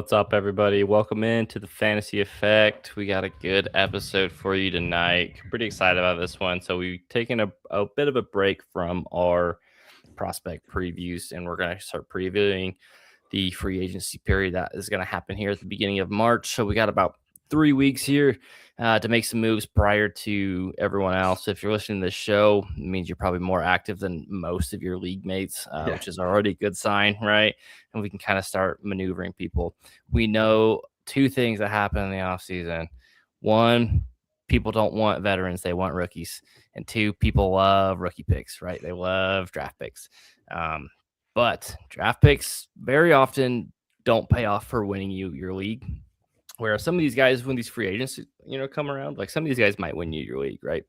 What's up, everybody? Welcome into the Fantasy Effect. We got a good episode for you tonight. Pretty excited about this one. So we've taken a bit of a break from our prospect previews, and we're going to start previewing the free agency period that is going to happen here at the beginning of March. So we got about 3 weeks here to make some moves prior to everyone else. If you're listening to this show, it means you're probably more active than most of your league mates, which is already a good sign, right? And we can kind of start maneuvering people. We know two things that happen in the offseason. One, people don't want veterans, they want rookies. And two, people love rookie picks, right? They love draft picks. But draft picks very often don't pay off for winning you your league. Where some of these guys, when these free agents, come around, like some of these guys might win you your league, right?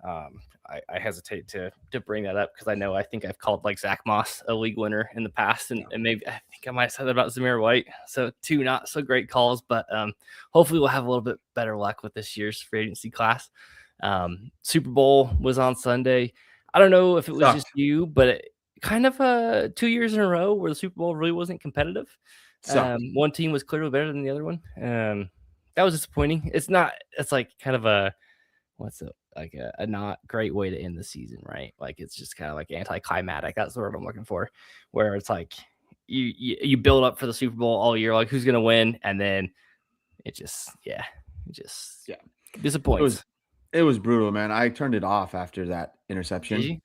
I hesitate to bring that up because I think I've called like Zach Moss a league winner in the past, and maybe I think I might have said that about Zamir White. So two not so great calls, but hopefully we'll have a little bit better luck with this year's free agency class. Super Bowl was on Sunday. I don't know if it was just you, but kind of 2 years in a row where the Super Bowl really wasn't competitive. One team was clearly better than the other one. That was disappointing. It's like kind of a not great way to end the season, right? Like it's just kind of like anticlimactic. That's the word I'm looking for, where it's like you build up for the Super Bowl all year, like who's gonna win, and then it just disappoints. It was brutal, man. I turned it off after that interception.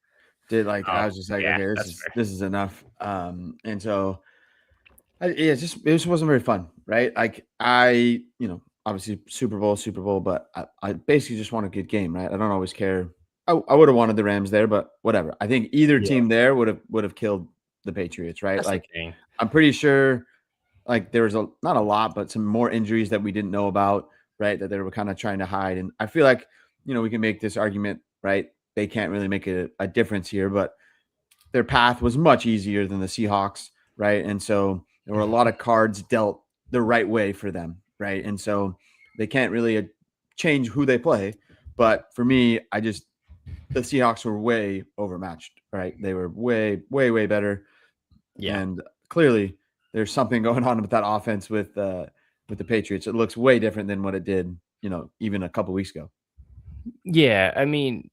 I was just like, okay, this is enough. And so it just wasn't very fun, right? Like obviously Super Bowl, but I basically just want a good game, right? I don't always care. I would have wanted the Rams there, but whatever. I think either team there would have killed the Patriots, right? That's I'm pretty sure like there was not a lot, but some more injuries that we didn't know about, right? That they were kind of trying to hide. And I feel like, we can make this argument, right? They can't really make a difference here, but their path was much easier than the Seahawks, right? And so there were a lot of cards dealt the right way for them, right? And so they can't really change who they play. But for me, the Seahawks were way overmatched, right? They were way, way, way better. Yeah. And clearly there's something going on with that offense with the Patriots. It looks way different than what it did, even a couple weeks ago. Yeah, I mean,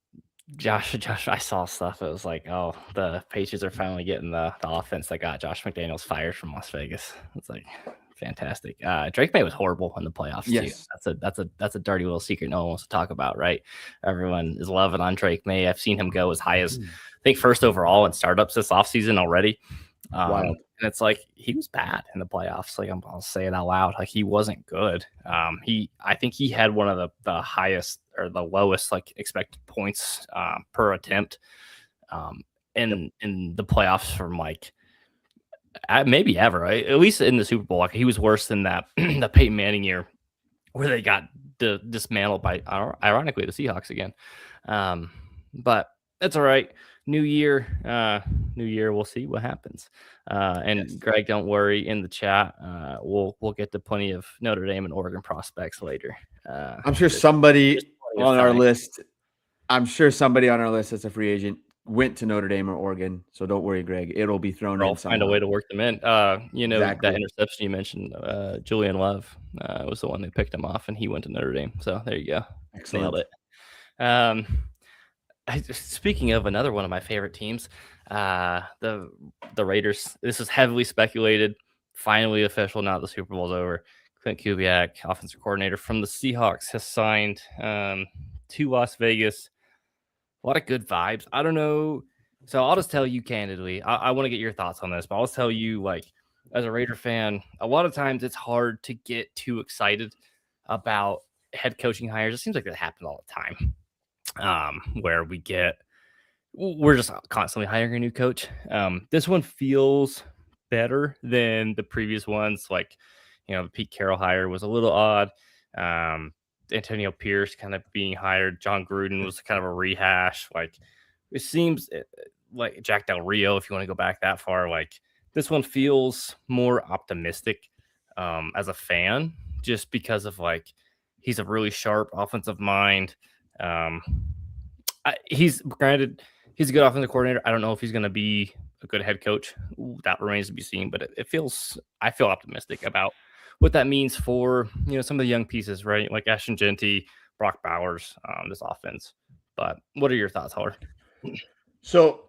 Josh, I saw stuff. It was like, oh, the Patriots are finally getting the offense that got Josh McDaniels fired from Las Vegas. It's like fantastic. Drake May was horrible in the playoffs too. That's a dirty little secret no one wants to talk about, right? Everyone is loving on Drake May. I've seen him go as high as I think first overall in startups this offseason already. And it's like he was bad in the playoffs. Like I'll say it out loud. Like he wasn't good. I think he had one of the highest or the lowest like expected points per attempt in the playoffs from like maybe ever, right? At least in the Super Bowl. Like he was worse than that the Peyton Manning year where they got dismantled by ironically the Seahawks again. But that's all right. New year. We'll see what happens. And Greg, don't worry. In the chat, we'll get to plenty of Notre Dame and Oregon prospects later. I'm sure somebody on our list. I'm sure somebody on our list that's a free agent went to Notre Dame or Oregon. So don't worry, Greg. It'll be thrown in. I'll find a way to work them in. That interception you mentioned, Julian Love was the one that picked him off, and he went to Notre Dame. So there you go. Excellent. Nailed it. Speaking of another one of my favorite teams, the Raiders. This is heavily speculated. Finally official now that the Super Bowl's over. Clint Kubiak, offensive coordinator from the Seahawks, has signed to Las Vegas. A lot of good vibes. I don't know. So I'll just tell you candidly. I want to get your thoughts on this, but I'll tell you, like, as a Raider fan, a lot of times it's hard to get too excited about head coaching hires. It seems like that happens all the time. Where we're just constantly hiring a new coach. This one feels better than the previous ones. Like, the Pete Carroll hire was a little odd. Antonio Pierce kind of being hired. John Gruden was kind of a rehash. Like, it seems like Jack Del Rio, if you want to go back that far, like this one feels more optimistic as a fan, just because of like he's a really sharp offensive mind. He's a good offensive coordinator. I don't know if he's going to be a good head coach. That remains to be seen, but I feel optimistic about what that means for some of the young pieces, right? Like Ashton Genty, Brock Bowers, this offense. But what are your thoughts, Howard? So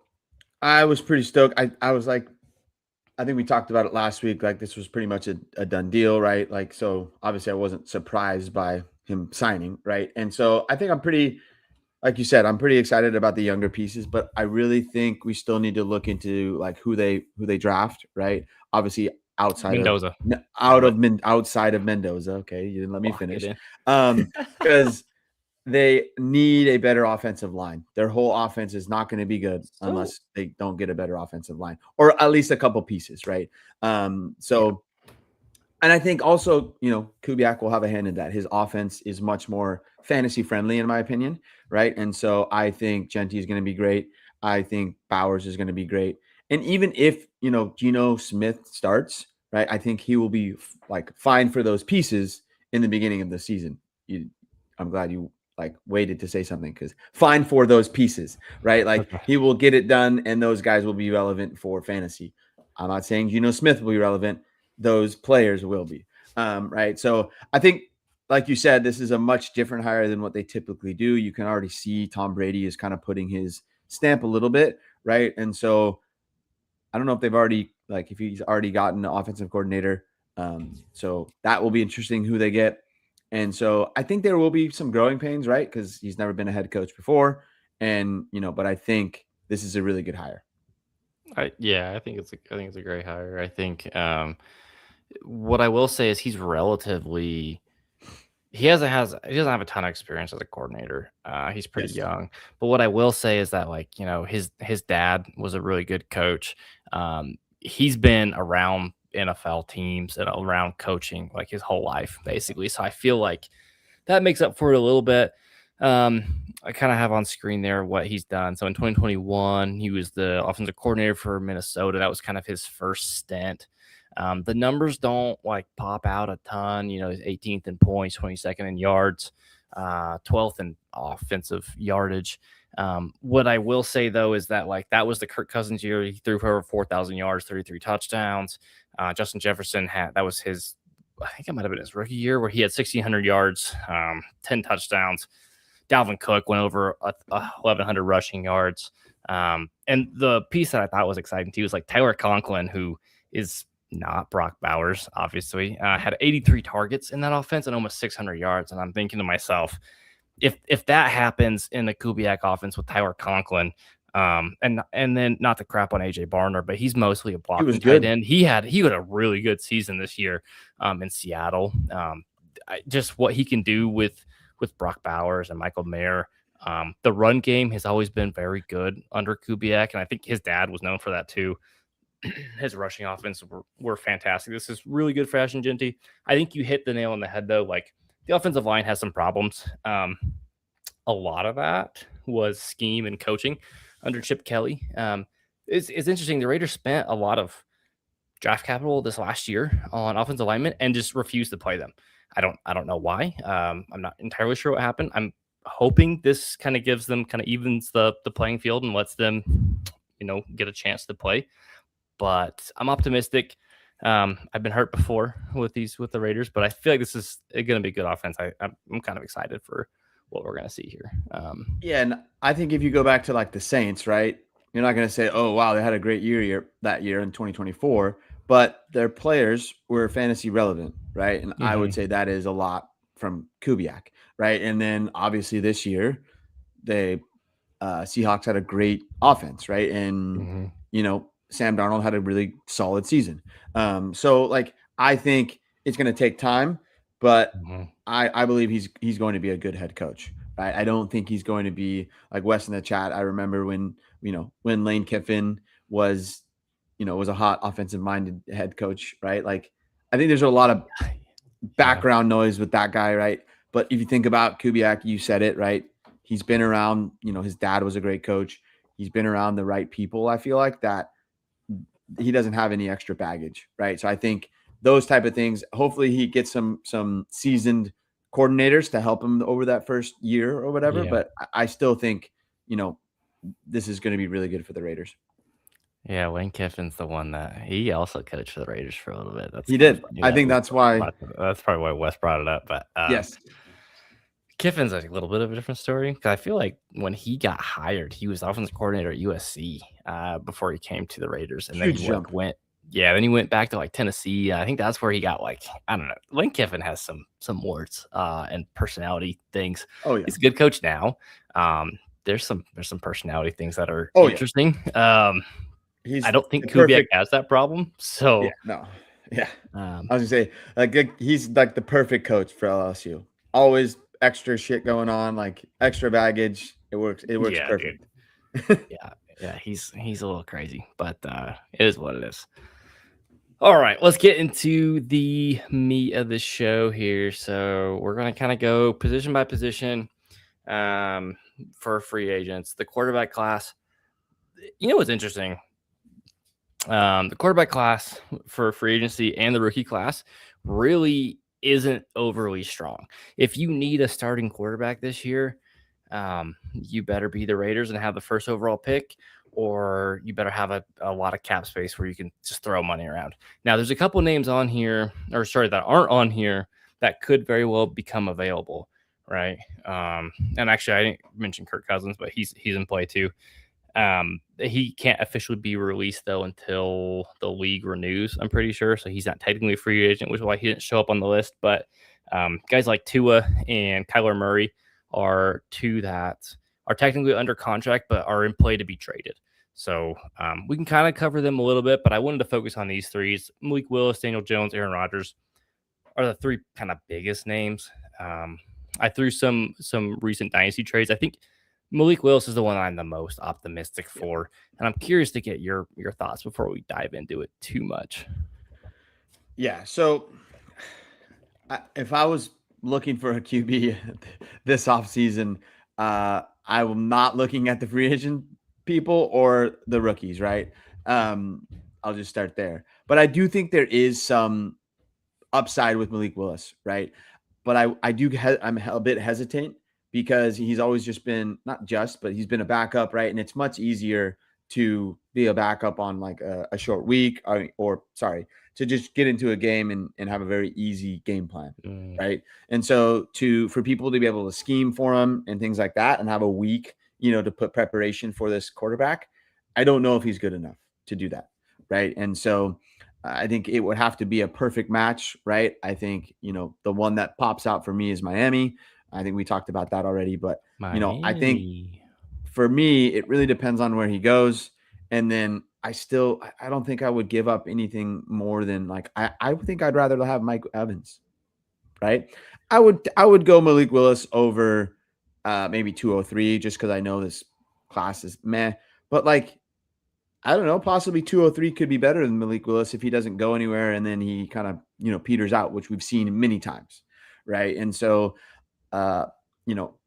I was pretty stoked. I was like, I think we talked about it last week. Like this was pretty much a done deal, right? Like, so obviously I wasn't surprised by him signing, right? And so I think I'm pretty, like you said, I'm pretty excited about the younger pieces, but I really think we still need to look into like who they draft, right? Obviously outside of Mendoza. Got it. outside of Mendoza. Okay, you didn't let me Lock it finish. in. Because they need a better offensive line. Their whole offense is not going to be good So unless they don't get a better offensive line or at least a couple pieces, right? So and I think also, Kubiak will have a hand in that. His offense is much more fantasy friendly, in my opinion, right? And so I think Genty is going to be great. I think Bowers is going to be great. And even if, Geno Smith starts, right, I think he will be like fine for those pieces in the beginning of the season. I'm glad you like waited to say something because fine for those pieces, right? Like okay. he will get it done and those guys will be relevant for fantasy. I'm not saying Geno Smith will be relevant. Those players will be. Right. So I think, like you said, this is a much different hire than what they typically do. You can already see Tom Brady is kind of putting his stamp a little bit. Right. And so I don't know if they've already, like, if he's already gotten an offensive coordinator. So that will be interesting who they get. And so I think there will be some growing pains, right? Because he's never been a head coach before. And, but I think this is a really good hire. I think it's a great hire. I think what I will say is he doesn't have a ton of experience as a coordinator. He's pretty Yes. young. But what I will say is that his dad was a really good coach. He's been around NFL teams and around coaching like his whole life, basically. So I feel like that makes up for it a little bit. I kind of have on screen there what he's done. So in 2021, he was the offensive coordinator for Minnesota. That was kind of his first stint. The numbers don't like pop out a ton. He's 18th in points, 22nd in yards, 12th in offensive yardage. What I will say though is that like that was the Kirk Cousins year. He threw for over 4,000 yards, 33 touchdowns. Justin Jefferson that was his. I think it might have been his rookie year where he had 1,600 yards, 10 touchdowns. Dalvin Cook went over 1,100 rushing yards. And the piece that I thought was exciting too was like Tyler Conklin, who is not Brock Bowers, obviously, had 83 targets in that offense and almost 600 yards. And I'm thinking to myself, if that happens in the Kubiak offense with Tyler Conklin, and then not to crap on AJ Barner, but he's mostly a blocking tight end. He had a really good season this year in Seattle. Just what he can do with Brock Bowers and Michael Mayer. The run game has always been very good under Kubiak, and I think his dad was known for that too. His rushing offense were fantastic. This is really good for Ashton Genty. I think you hit the nail on the head though. Like the offensive line has some problems. A lot of that was scheme and coaching under Chip Kelly. It's interesting. The Raiders spent a lot of draft capital this last year on offensive linemen and just refused to play them. I don't know why. I'm not entirely sure what happened. I'm hoping this kind of gives them kind of evens the playing field and lets them, get a chance to play. But I'm optimistic. I've been hurt before with the Raiders, but I feel like this is going to be a good offense. I'm kind of excited for what we're going to see here. Yeah, and I think if you go back to like the Saints, right, you're not going to say, "Oh, wow, they had a great year that year in 2024," but their players were fantasy relevant, right? And I would say that is a lot from Kubiak, right? And then obviously this year, the Seahawks had a great offense, right? And Sam Darnold had a really solid season. So like I think it's going to take time, but I believe he's going to be a good head coach. Right? I don't think he's going to be like Wes in the chat. I remember when Lane Kiffin was a hot offensive minded head coach, right? Like I think there's a lot of background noise with that guy, right? But if you think about Kubiak, you said it, right? He's been around, his dad was a great coach. He's been around the right people. I feel like that he doesn't have any extra baggage, right? So I think those type of things, hopefully he gets some seasoned coordinators to help him over that first year or whatever. Yeah. But I still think, this is going to be really good for the Raiders. Yeah, Lane Kiffin's the one that he also coached for the Raiders for a little bit. That's He kind of did. funny I that think that's why. that's probably why Wes brought it up. But Yes, Kiffin's a little bit of a different story because I feel like when he got hired, he was offensive coordinator at USC before he came to the Raiders, and then huge he jump. then he went back to like Tennessee. I think that's where he got like I don't know. Lane Kiffin has some warts and personality things. Oh yeah. He's a good coach now. There's some personality things that are Oh yeah. interesting. I He's don't the think Kubiak perfect. has that problem. Yeah. So No. Yeah. um, I was gonna say he's like the perfect coach for LSU. Always extra shit going on, like extra baggage. It works. It works yeah, dude. perfect. Yeah, he's a little crazy, but it is what it is. All right, let's get into the meat of the show here. So we're gonna kind of go position by position um, for free agents. The quarterback class. You know what's interesting? The quarterback class for free agency and the rookie class really isn't overly strong. If you need a starting quarterback this year, you better be the Raiders and have the first overall pick, or you better have a lot of cap space where you can just throw money around. Now, there's a couple names on here, or sorry, that aren't on here that could very well become available, right? And actually, I didn't mention Kirk Cousins, but he's in play too. He can't officially be released though until the league renews, I'm pretty sure. So he's not technically a free agent, which is why he didn't show up on the list. But guys like Tua and Kyler Murray are two that are technically under contract, but are in play to be traded. So we can kind of cover them a little bit, but I wanted to focus on these threes. Malik Willis, Daniel Jones, Aaron Rodgers are the three kind of biggest names. I threw some recent dynasty trades. I think Malik Willis is the one I'm the most optimistic for, and I'm curious to get your thoughts before we dive into it too much. Yeah. So if I was looking for a QB this offseason, I'm not looking at the free agent people or the rookies, right? I'll just start there. But I do think there is some upside with Malik Willis, right? But I'm a bit hesitant because he's always just been but he's been a backup, right? And it's much easier to be a backup on like a short week or sorry, to just get into a game and have a very easy game plan, right? And so for people to be able to scheme for him and things like that and have a week, to put preparation for this quarterback, I don't know if he's good enough to do that, right? And so I think it would have to be a perfect match, right? I think, the one that pops out for me is Miami. I think we talked about that already, but, I think Miami. for me, it really depends on where he goes. And then I don't think I would give up anything more than like, I think I'd rather have Mike Evans, right? I would go Malik Willis over maybe 203 just because I know this class is meh. But like, I don't know, possibly 203 could be better than Malik Willis if he doesn't go anywhere and then he kind of, peters out, which we've seen many times, right? And so, uh,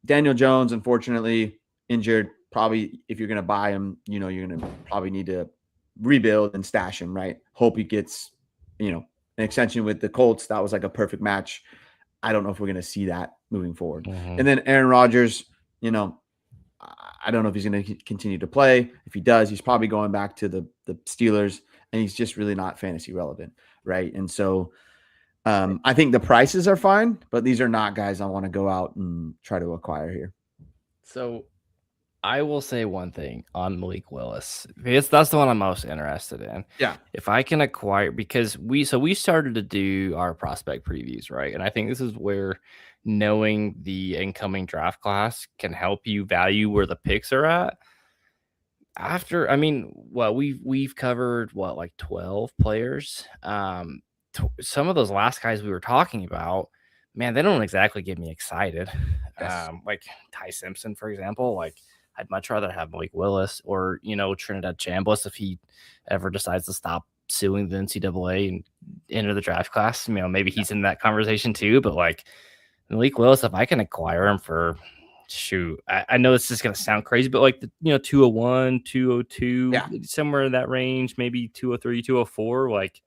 Daniel Jones, unfortunately, injured. Probably if you're going to buy him, you're going to probably need to rebuild and stash him, right? Hope he gets, an extension with the Colts. That was like a perfect match. I don't know if we're going to see that moving forward. Mm-hmm. And then Aaron Rodgers, I don't know if he's going to continue to play. If he does, he's probably going back to the Steelers, and he's just really not fantasy relevant, right? And so I think the prices are fine, but these are not guys I want to go out and try to acquire here. So I will say one thing on Malik Willis. That's the one I'm most interested in. Yeah. If I can acquire, because we started to do our prospect previews, right? And I think this is where knowing the incoming draft class can help you value where the picks are at. We've covered like 12 players. Some of those last guys we were talking about, man, they don't exactly get me excited. Yes. Like Ty Simpson, for example. Like I'd much rather have Malik Willis or Trinidad Chambliss if he ever decides to stop suing the NCAA and enter the draft class. Maybe he's in that conversation too. But like Malik Willis, if I can acquire him for I know this is going to sound crazy, but like 201, 202, somewhere in that range, maybe 203, 204, like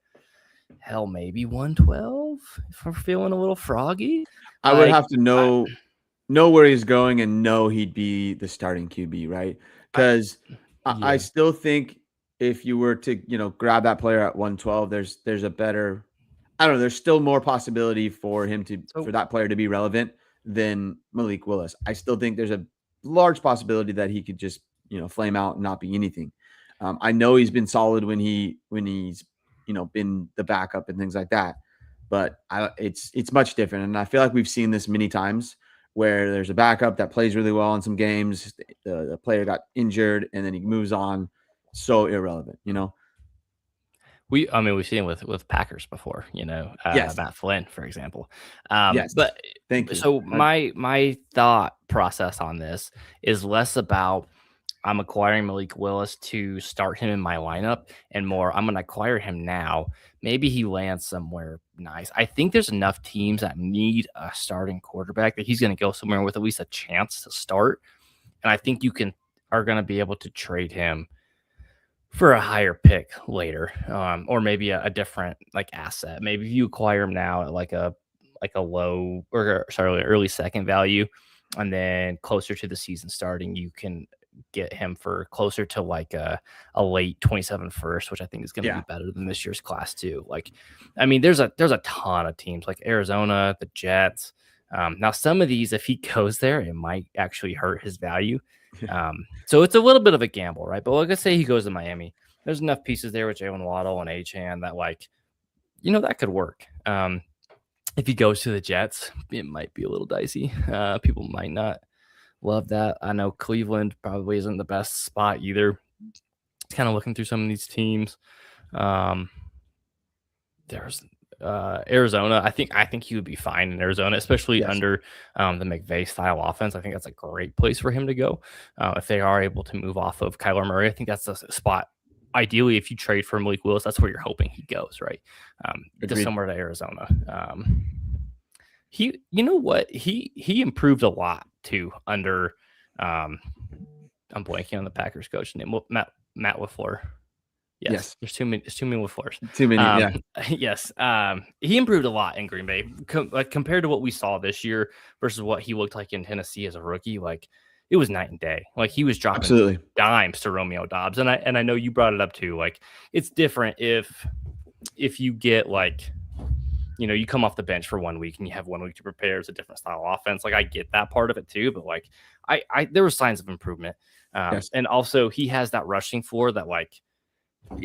hell, maybe 112 if we're feeling a little froggy. I would have to know where he's going and know he'd be the starting QB, right? Because I still think if you were to, grab that player at 112, there's a better, I don't know, there's still more possibility for So that player to be relevant than Malik Willis. I still think there's a large possibility that he could just, flame out and not be anything. I know he's been solid when he's, been the backup and things like that, but it's much different. And I feel like we've seen this many times where there's a backup that plays really well in some games. The player got injured and then he moves on. So irrelevant, we've seen with Packers before, Yes. Matt Flynn, for example. Yes. But Thank you. so my thought process on this is less about I'm acquiring Malik Willis to start him in my lineup and more I'm going to acquire him now. Maybe he lands somewhere nice. I think there's enough teams that need a starting quarterback that he's going to go somewhere with at least a chance to start. And I think are going to be able to trade him for a higher pick later, or maybe a different like asset. Maybe if you acquire him now at like a low or sorry early second value, and then closer to the season starting, you can get him for closer to like a late 27 first, which I think is going to be better than this year's class too. Like, I mean, there's a ton of teams like Arizona, the Jets. Now, some of these, if he goes there, it might actually hurt his value. So it's a little bit of a gamble, right? But like I say, he goes to Miami. There's enough pieces there with Jalen Waddle and Achane that, like, that could work. If he goes to the Jets, it might be a little dicey. People might not love that. I know Cleveland probably isn't the best spot either. Kind of looking through some of these teams. There's Arizona. I think he would be fine in Arizona, especially under the McVay style offense. I think that's a great place for him to go. If they are able to move off of Kyler Murray, I think that's a spot. Ideally, if you trade for Malik Willis, that's where you're hoping he goes, right? Just somewhere to Arizona. He improved a lot too under. I'm blanking on the Packers coach name. Matt LaFleur. Yes. There's too many LaFleurs. Too many. Yes. He improved a lot in Green Bay compared to what we saw this year versus what he looked like in Tennessee as a rookie. Like, it was night and day. Like, he was dropping dimes to Romeo Doubs. And I know you brought it up too. Like, it's different if you get like, you come off the bench for 1 week and you have 1 week to prepare. It's a different style offense. Like, I get that part of it too, but like there were signs of improvement. And also he has that rushing floor that, like,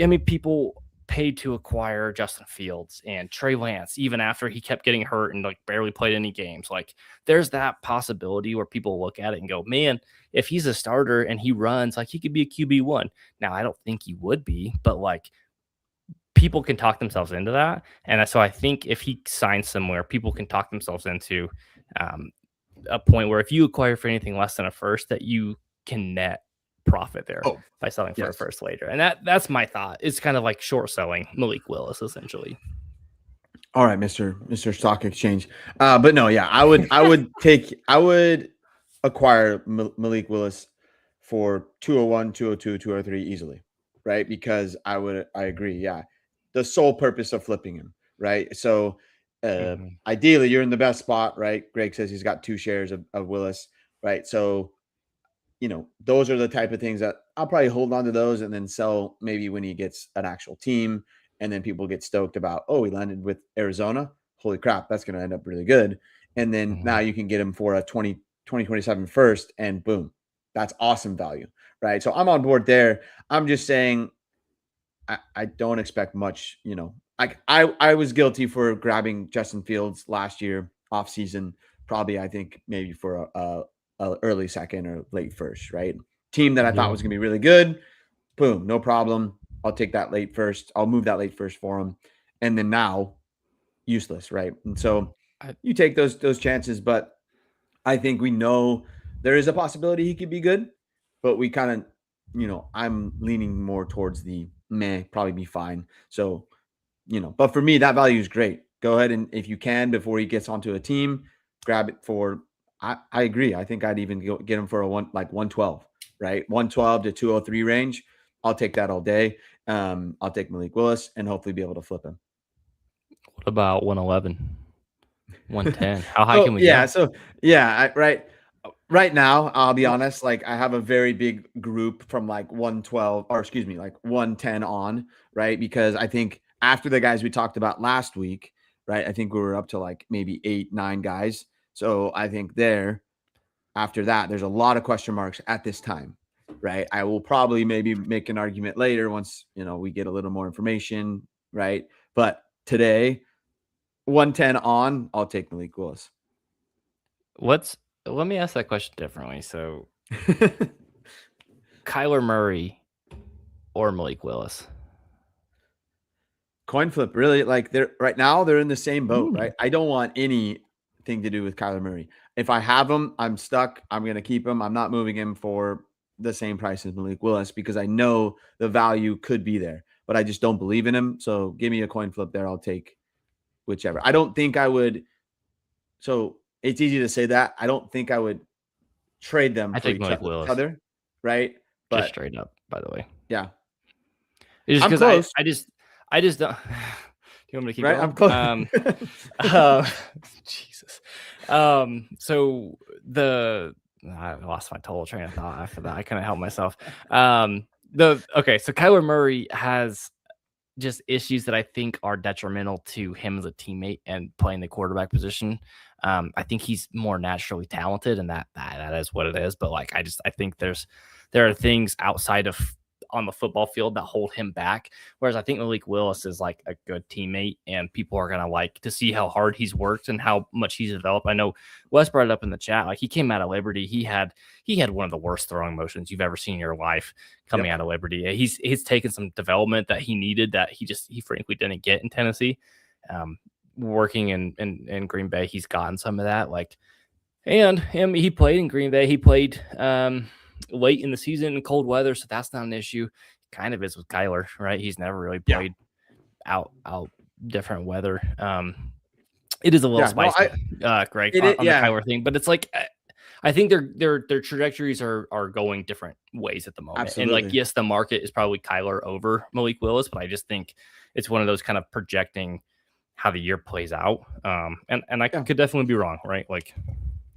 I mean, people paid to acquire Justin Fields and Trey Lance, even after he kept getting hurt and like barely played any games. Like, there's that possibility where people look at it and go, man, if he's a starter and he runs, like, he could be a QB1. Now, I don't think he would be, but like, people can talk themselves into that. And so I think if he signs somewhere, people can talk themselves into a point where if you acquire for anything less than a first, that you can net profit there by selling for a first later. And that's my thought. It's kind of like short selling Malik Willis, essentially. All right, Mr. Stock Exchange. But no, yeah, I would acquire Malik Willis for 201, 202, 203 easily, right? Because I agree. Yeah. The sole purpose of flipping him, right? So ideally you're in the best spot, right? Greg says he's got 2 shares of Willis, right? So, those are the type of things that I'll probably hold on to those and then sell maybe when he gets an actual team. And then people get stoked about, he landed with Arizona. Holy crap, that's going to end up really good. And then now you can get him for a 2027 first and boom, that's awesome value, right? So I'm on board there. I'm just saying I don't expect much, I was guilty for grabbing Justin Fields last year off season, probably I think maybe for a early second or late first, right? Team that I thought was going to be really good. Boom, no problem. I'll take that late first. I'll move that late first for him. And then now useless, right? And so you take those chances, but I think we know there is a possibility he could be good, but we kind of, I'm leaning more towards the probably be fine. So, but for me, that value is great. Go ahead and if you can, before he gets onto a team, grab it for, I agree. I think I'd even get him for a 112, right? 112 to 203 range. I'll take that all day. I'll take Malik Willis and hopefully be able to flip him. What about 111? 110? How high can we go? So right. right now, I'll be honest, like I have a very big group from like 112 or excuse me, like 110 on, right? Because I think after the guys we talked about last week, right? I think we were up to like maybe 8, 9 guys. So I think there after that, there's a lot of question marks at this time, right? I will probably maybe make an argument later once, we get a little more information, right? But today, 110 on, I'll take Malik Willis. Let me ask that question differently. So Kyler Murray or Malik Willis? Coin flip, really. Like they're right now, they're in the same boat, right? I don't want anything to do with Kyler Murray. If I have him, I'm stuck. I'm gonna keep him. I'm not moving him for the same price as Malik Willis because I know the value could be there, but I just don't believe in him. So give me a coin flip there. I'll take whichever. I don't think I would. So it's easy to say that. I don't think I would trade them I for take each Malik Willis. other, right? But just straight up, by the way. Yeah. It's just because I just don't. Do you want me to keep right? going? I'm close. Jesus. So I lost my total train of thought after that. I couldn't help myself. So Kyler Murray has just issues that I think are detrimental to him as a teammate and playing the quarterback position. I think he's more naturally talented, and that is what it is. But like, I think there are things outside of on the football field that hold him back. Whereas I think Malik Willis is like a good teammate, and people are gonna like to see how hard he's worked and how much he's developed. I know Wes brought it up in the chat. Like he came out of Liberty, he had one of the worst throwing motions you've ever seen in your life coming out of Liberty. He's taken some development that he needed that he frankly didn't get in Tennessee. Working in Green Bay, he's gotten some of that. Like, and he played in Green Bay. He played late in the season in cold weather, so that's not an issue. Kind of is with Kyler, right? He's never really played out different weather. It is a little spicy, Greg, on the Kyler thing, but it's like I think their trajectories are going different ways at the moment. Absolutely. And like, yes, the market is probably Kyler over Malik Willis, but I just think it's one of those kind of projecting how the year plays out. And I could definitely be wrong, right? Like,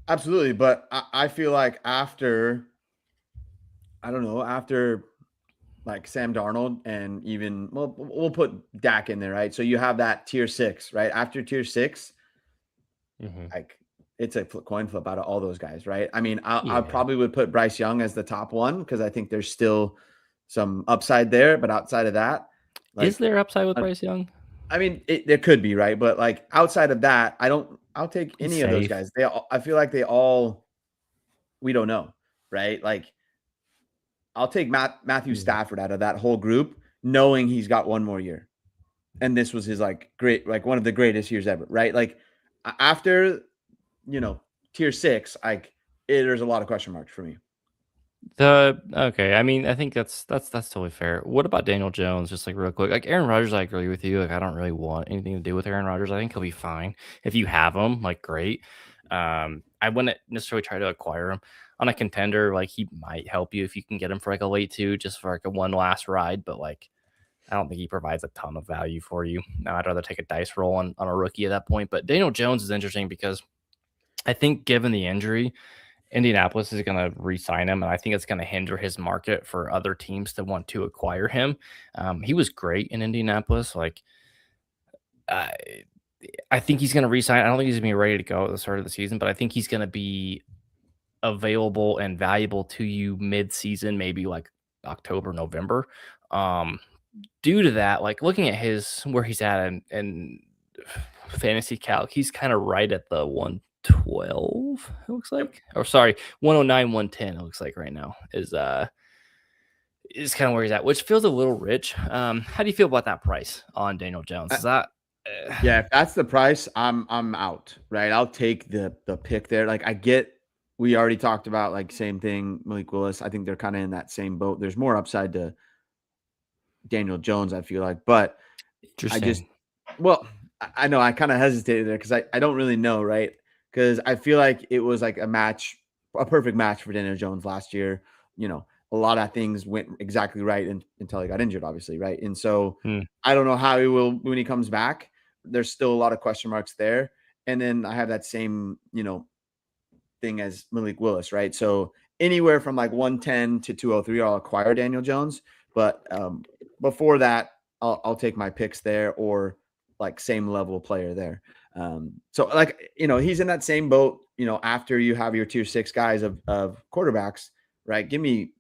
absolutely. But I feel like after like Sam Darnold and even, well, we'll put Dak in there, right? So you have that tier 6, right? After tier 6, like it's a coin flip out of all those guys, right? I mean, I probably would put Bryce Young as the top one because I think there's still some upside there. But outside of that, like, is there upside with Bryce Young? I mean, there could be, right? But like outside of that, I'll take any of those guys. I feel like we don't know, right? Like I'll take Matthew Stafford out of that whole group, knowing he's got one more year. And this was his like one of the greatest years ever, right? Like after, tier 6, like there's a lot of question marks for me. I mean, I think that's totally fair. What about Daniel Jones? Just like real quick, like Aaron Rodgers, I agree with you. Like I don't really want anything to do with Aaron Rodgers. I think he'll be fine if you have him. Like great. I wouldn't necessarily try to acquire him on a contender. Like he might help you if you can get him for like a late 2, just for like a one last ride. But like, I don't think he provides a ton of value for you. Now, I'd rather take a dice roll on a rookie at that point. But Daniel Jones is interesting because I think given the injury, Indianapolis is going to re-sign him, and I think it's going to hinder his market for other teams to want to acquire him. He was great in Indianapolis. Like, I think he's going to re-sign. I don't think he's going to be ready to go at the start of the season, but I think he's going to be available and valuable to you mid-season, maybe like October, November. Due to that, like looking at where he's at in fantasy calc, he's kind of right at the 112, it looks like. Or sorry, 109, 110, it looks like right now is kind of where he's at, which feels a little rich. How do you feel about that price on Daniel Jones? Is that yeah, if that's the price, I'm out, right? I'll take the pick there. Like I get, we already talked about like same thing, Malik Willis. I think they're kind of in that same boat. There's more upside to Daniel Jones, I feel like, but I know I kind of hesitated there because I don't really know, right? Because I feel like it was like a perfect match for Daniel Jones last year. A lot of things went exactly right until he got injured, obviously, right? And so I don't know how he will when he comes back. There's still a lot of question marks there. And then I have that same, thing as Malik Willis, right? So anywhere from like 110 to 203, I'll acquire Daniel Jones. But before that, I'll take my picks there or like same level player there. So like, he's in that same boat, after you have your tier 6 guys of quarterbacks, right? Give me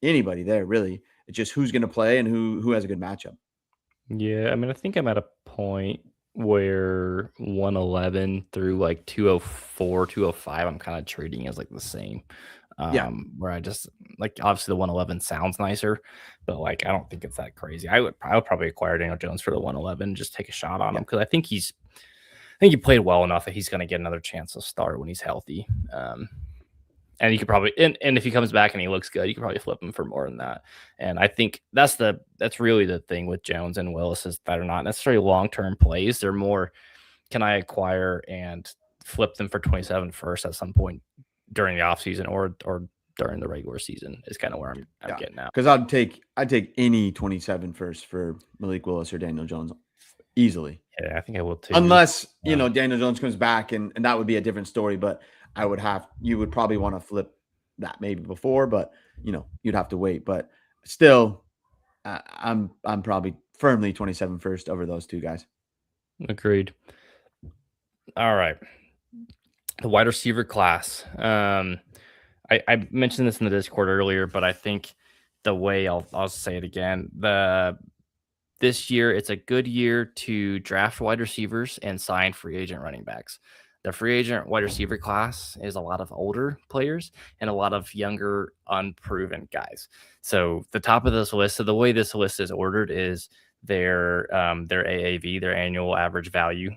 anybody there, really. It's just who's going to play and who has a good matchup. Yeah, I mean, I think I'm at a point where 111 through like 204, 205, I'm kind of treating as like the same. Yeah. Where I just like obviously the 111 sounds nicer, but like I don't think it's that crazy. I would probably acquire Daniel Jones for the 111, just take a shot on him Yeah. because I think he played well enough that he's going to get another chance to start when he's healthy. And you could probably and if he comes back and he looks good, you could probably flip him for more than that. And I think that's really the thing with Jones and Willis is that are not necessarily long-term plays. They're more, can I acquire and flip them for 27 first at some point during the offseason or during the regular season is kind of where I'm getting at. Because I'd take any 27 first for Malik Willis or Daniel Jones easily. Yeah, I think I will too. Unless, Daniel Jones comes back and that would be a different story. But you would probably want to flip that maybe before, but you'd have to wait. But still, I'm probably firmly 27 first over those two guys. Agreed. All right. The wide receiver class. I mentioned this in the Discord earlier, but I think the way I'll say it again, this year it's a good year to draft wide receivers and sign free agent running backs. The free agent wide receiver class is a lot of older players and a lot of younger, unproven guys. So the top of this list, so the way this list is ordered is their AAV, their annual average value,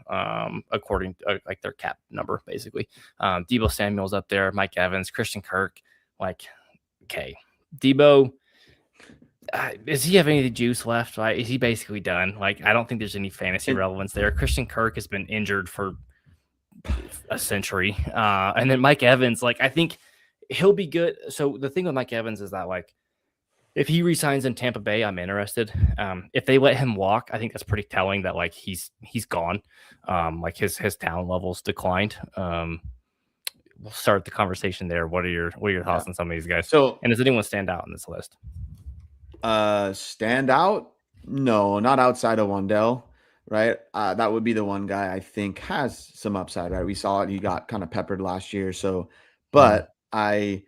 according to like their cap number, basically. Deebo Samuel's up there, Mike Evans, Christian Kirk. Like, okay, Deebo, does he have any juice left? Right? Is he basically done? Like, I don't think there's any fantasy relevance there. Christian Kirk has been injured for a century. And then Mike Evans, like, I think he'll be good. So the thing with Mike Evans is that, like, if he resigns in Tampa Bay, I'm interested. If they let him walk, I think that's pretty telling that like he's gone. Like his talent levels declined. We'll start the conversation there. What are your thoughts on some of these guys? So, and does anyone stand out on this list? Stand out? No, not outside of Wan'Dale, right? That would be the one guy I think has some upside, right? We saw it. He got kind of peppered last year. So, but I,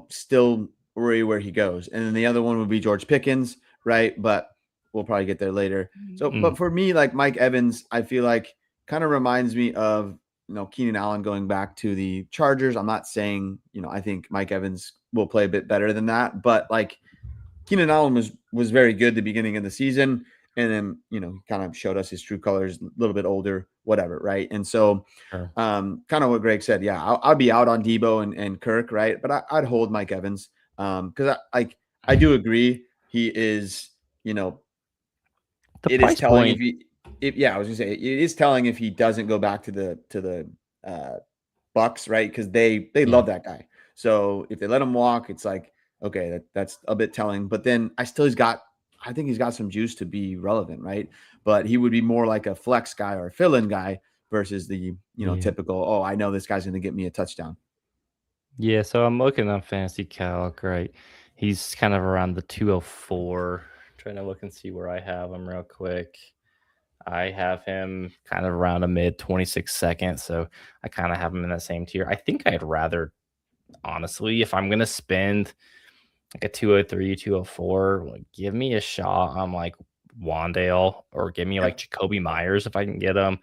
still worry where he goes. And then the other one would be George Pickens, right? But we'll probably get there later. So, but for me, like Mike Evans, I feel like kind of reminds me of, Keenan Allen going back to the Chargers. I'm not saying, I think Mike Evans will play a bit better than that, but like Keenan Allen was very good at the beginning of the season. And then, he kind of showed us his true colors, a little bit older, whatever. Right. And so kind of what Greg said, yeah, I'll be out on Deebo and Kirk. Right. But I'd hold Mike Evans. Because I do agree he is, it is telling I was gonna say it is telling if he doesn't go back to the Bucks, right? Because they love that guy. So if they let him walk, it's like, okay, that's a bit telling. But then I think he's got some juice to be relevant, right? But he would be more like a flex guy or a fill-in guy versus the typical, oh, I know this guy's gonna get me a touchdown. Yeah, so I'm looking on Fantasy Calc, right? He's kind of around the 204. Trying to look and see where I have him real quick. I have him kind of around a mid 26 second, so I kind of have him in that same tier. I think I'd rather, honestly, if I'm going to spend like a 203, 204, like, give me a shot on like Wan'Dale or give me like Jacoby Myers if I can get him.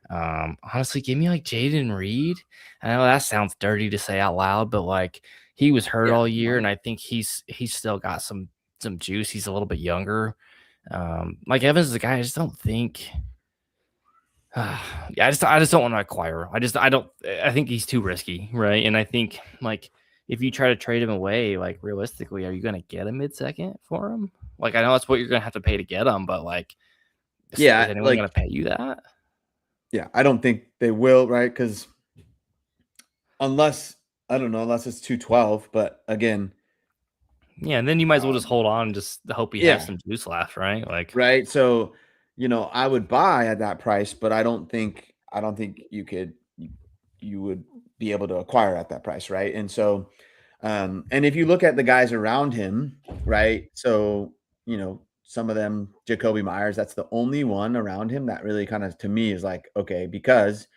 Honestly, give me like Jaden Reed. I know that sounds dirty to say out loud, but like he was hurt all year, and I think he's still got some juice. He's a little bit younger. Mike Evans is a guy I just don't think. I just don't want to acquire him. I think he's too risky, right? And I think like if you try to trade him away, like realistically, are you going to get a mid-second for him? Like I know that's what you're going to have to pay to get him, but like, is anyone going to pay you that? Yeah, I don't think they will, right? Because unless it's 212, but again. Yeah, and then you might as well just hold on and just hope he has some juice left, right? Like, right. So, I would buy at that price, but I don't think you could, you would be able to acquire at that price, right? And so, and if you look at the guys around him, right? So, some of them, Jacoby Myers, that's the only one around him that really kind of, to me, is like, okay, because,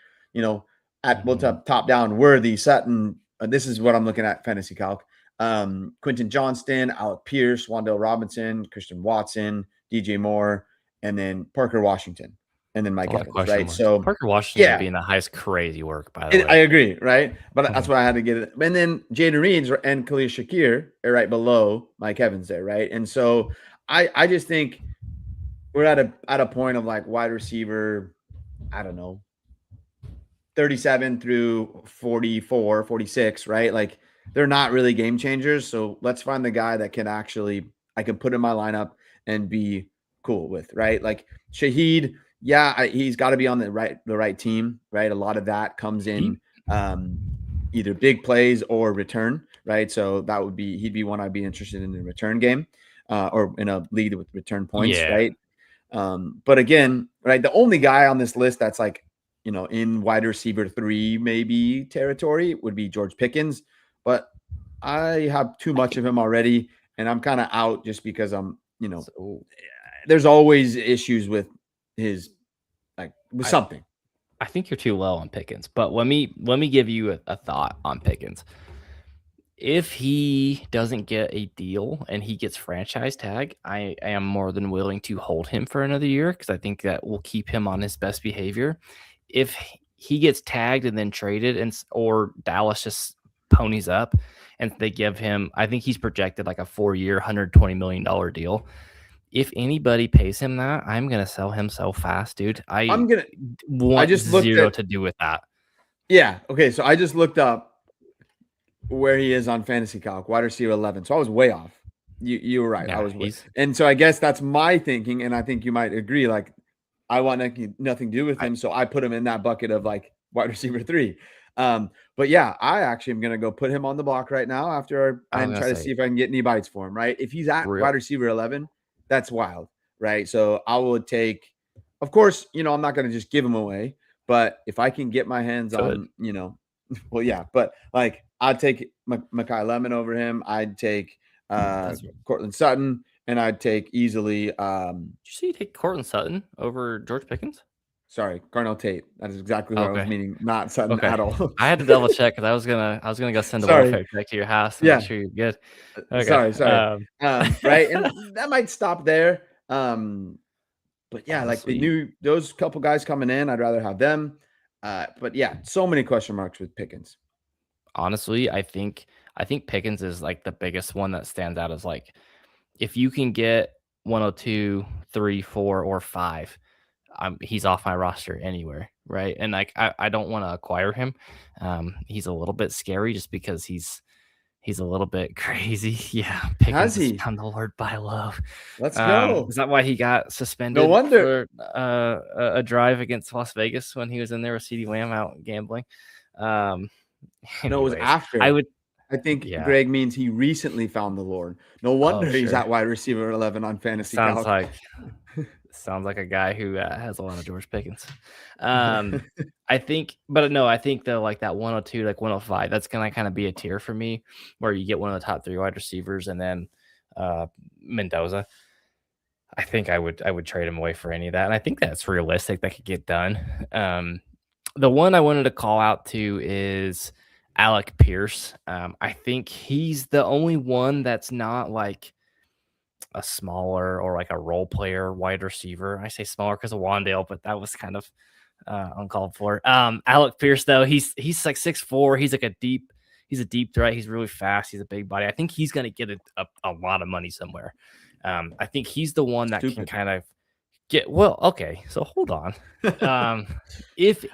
top down, Worthy, Sutton, this is what I'm looking at, Fantasy Calc. Quentin Johnston, Alec Pierce, Wan'Dale Robinson, Christian Watson, DJ Moore, and then Parker Washington, and then Mike Evans, right? So Parker Washington being the highest, crazy work, by the way. I agree, right? But that's why I had to get it. And then Jaden Reed and Khalil Shakir are right below Mike Evans there, right? And so I just think we're at a point of like wide receiver, I don't know, 37 through 44, 46, right? Like they're not really game changers. So let's find the guy that can actually, I can put in my lineup and be cool with, right? Like Shaheed, he's got to be on the right team, right? A lot of that comes in either big plays or return, right? So he'd be one I'd be interested in the return game or in a league with return points, right? But again, right, the only guy on this list that's like, in wide receiver 3 maybe territory would be George Pickens, but I have too much of him already, and I'm kind of out just because I'm, there's always issues with his something. I think you're too low on Pickens, but let me give you a thought on Pickens. If he doesn't get a deal and he gets franchise tag, I am more than willing to hold him for another year because I think that will keep him on his best behavior. If he gets tagged and then traded, or Dallas just ponies up and they give him, I think he's projected like a 4-year, $120 million deal. If anybody pays him that, I'm gonna sell him so fast, dude. I just zero to do with that. Yeah. Okay. So I just looked up where he is on Fantasy Calc, wide receiver 11. So I was way off. You were right. Yeah, and so I guess that's my thinking, and I think you might agree. Like, I want nothing to do with him, so I put him in that bucket of like wide receiver 3. But yeah, I actually am gonna go put him on the block right now after I try to see if I can get any bites for him. Right, if he's at wide receiver 11, that's wild, right? So I would take, of course, I'm not gonna just give him away, but if I can get my hands on, well, yeah, but like I'd take Mekhi Lemon over him. I'd take Cortland Sutton. And I'd take easily. Did you see you take Cortland Sutton over George Pickens? Sorry, Carnell Tate. That is exactly what I was meaning. Not Sutton at all. I had to double check because I was gonna go send a welfare check to your house. Make sure you're good. Okay. Sorry. Right, and that might stop there. But yeah, honestly, like those couple guys coming in, I'd rather have them. But yeah, so many question marks with Pickens. Honestly, I think Pickens is like the biggest one that stands out as like, if you can get 102, 3, 4, or 5, he's off my roster anywhere, right? And like I don't want to acquire him. He's a little bit scary just because he's a little bit crazy. Yeah, Pickens is found the Lord by love. Let's go. Is that why he got suspended? No wonder. For a drive against Las Vegas when he was in there with CeeDee Lamb out gambling. No, it was after. I think Greg means he recently found the Lord. No wonder he's at wide receiver 11 on Fantasy Calc. Sounds like a guy who has a lot of George Pickens. I think though, like that 102, like 105, that's gonna kind of be a tier for me, where you get one of the top 3 wide receivers, and then Mendoza. I think I would trade him away for any of that, and I think that's realistic. That could get done. The one I wanted to call out to is Alec Pierce. I think he's the only one that's not like a smaller or like a role player wide receiver. I say smaller because of Wan'Dale, but that was kind of uncalled for. Alec Pierce, though, he's like 6'4". He's like a deep threat. He's really fast. He's a big body. I think he's going to get a lot of money somewhere. I think he's the one that can kind of get, well, okay, so hold on. If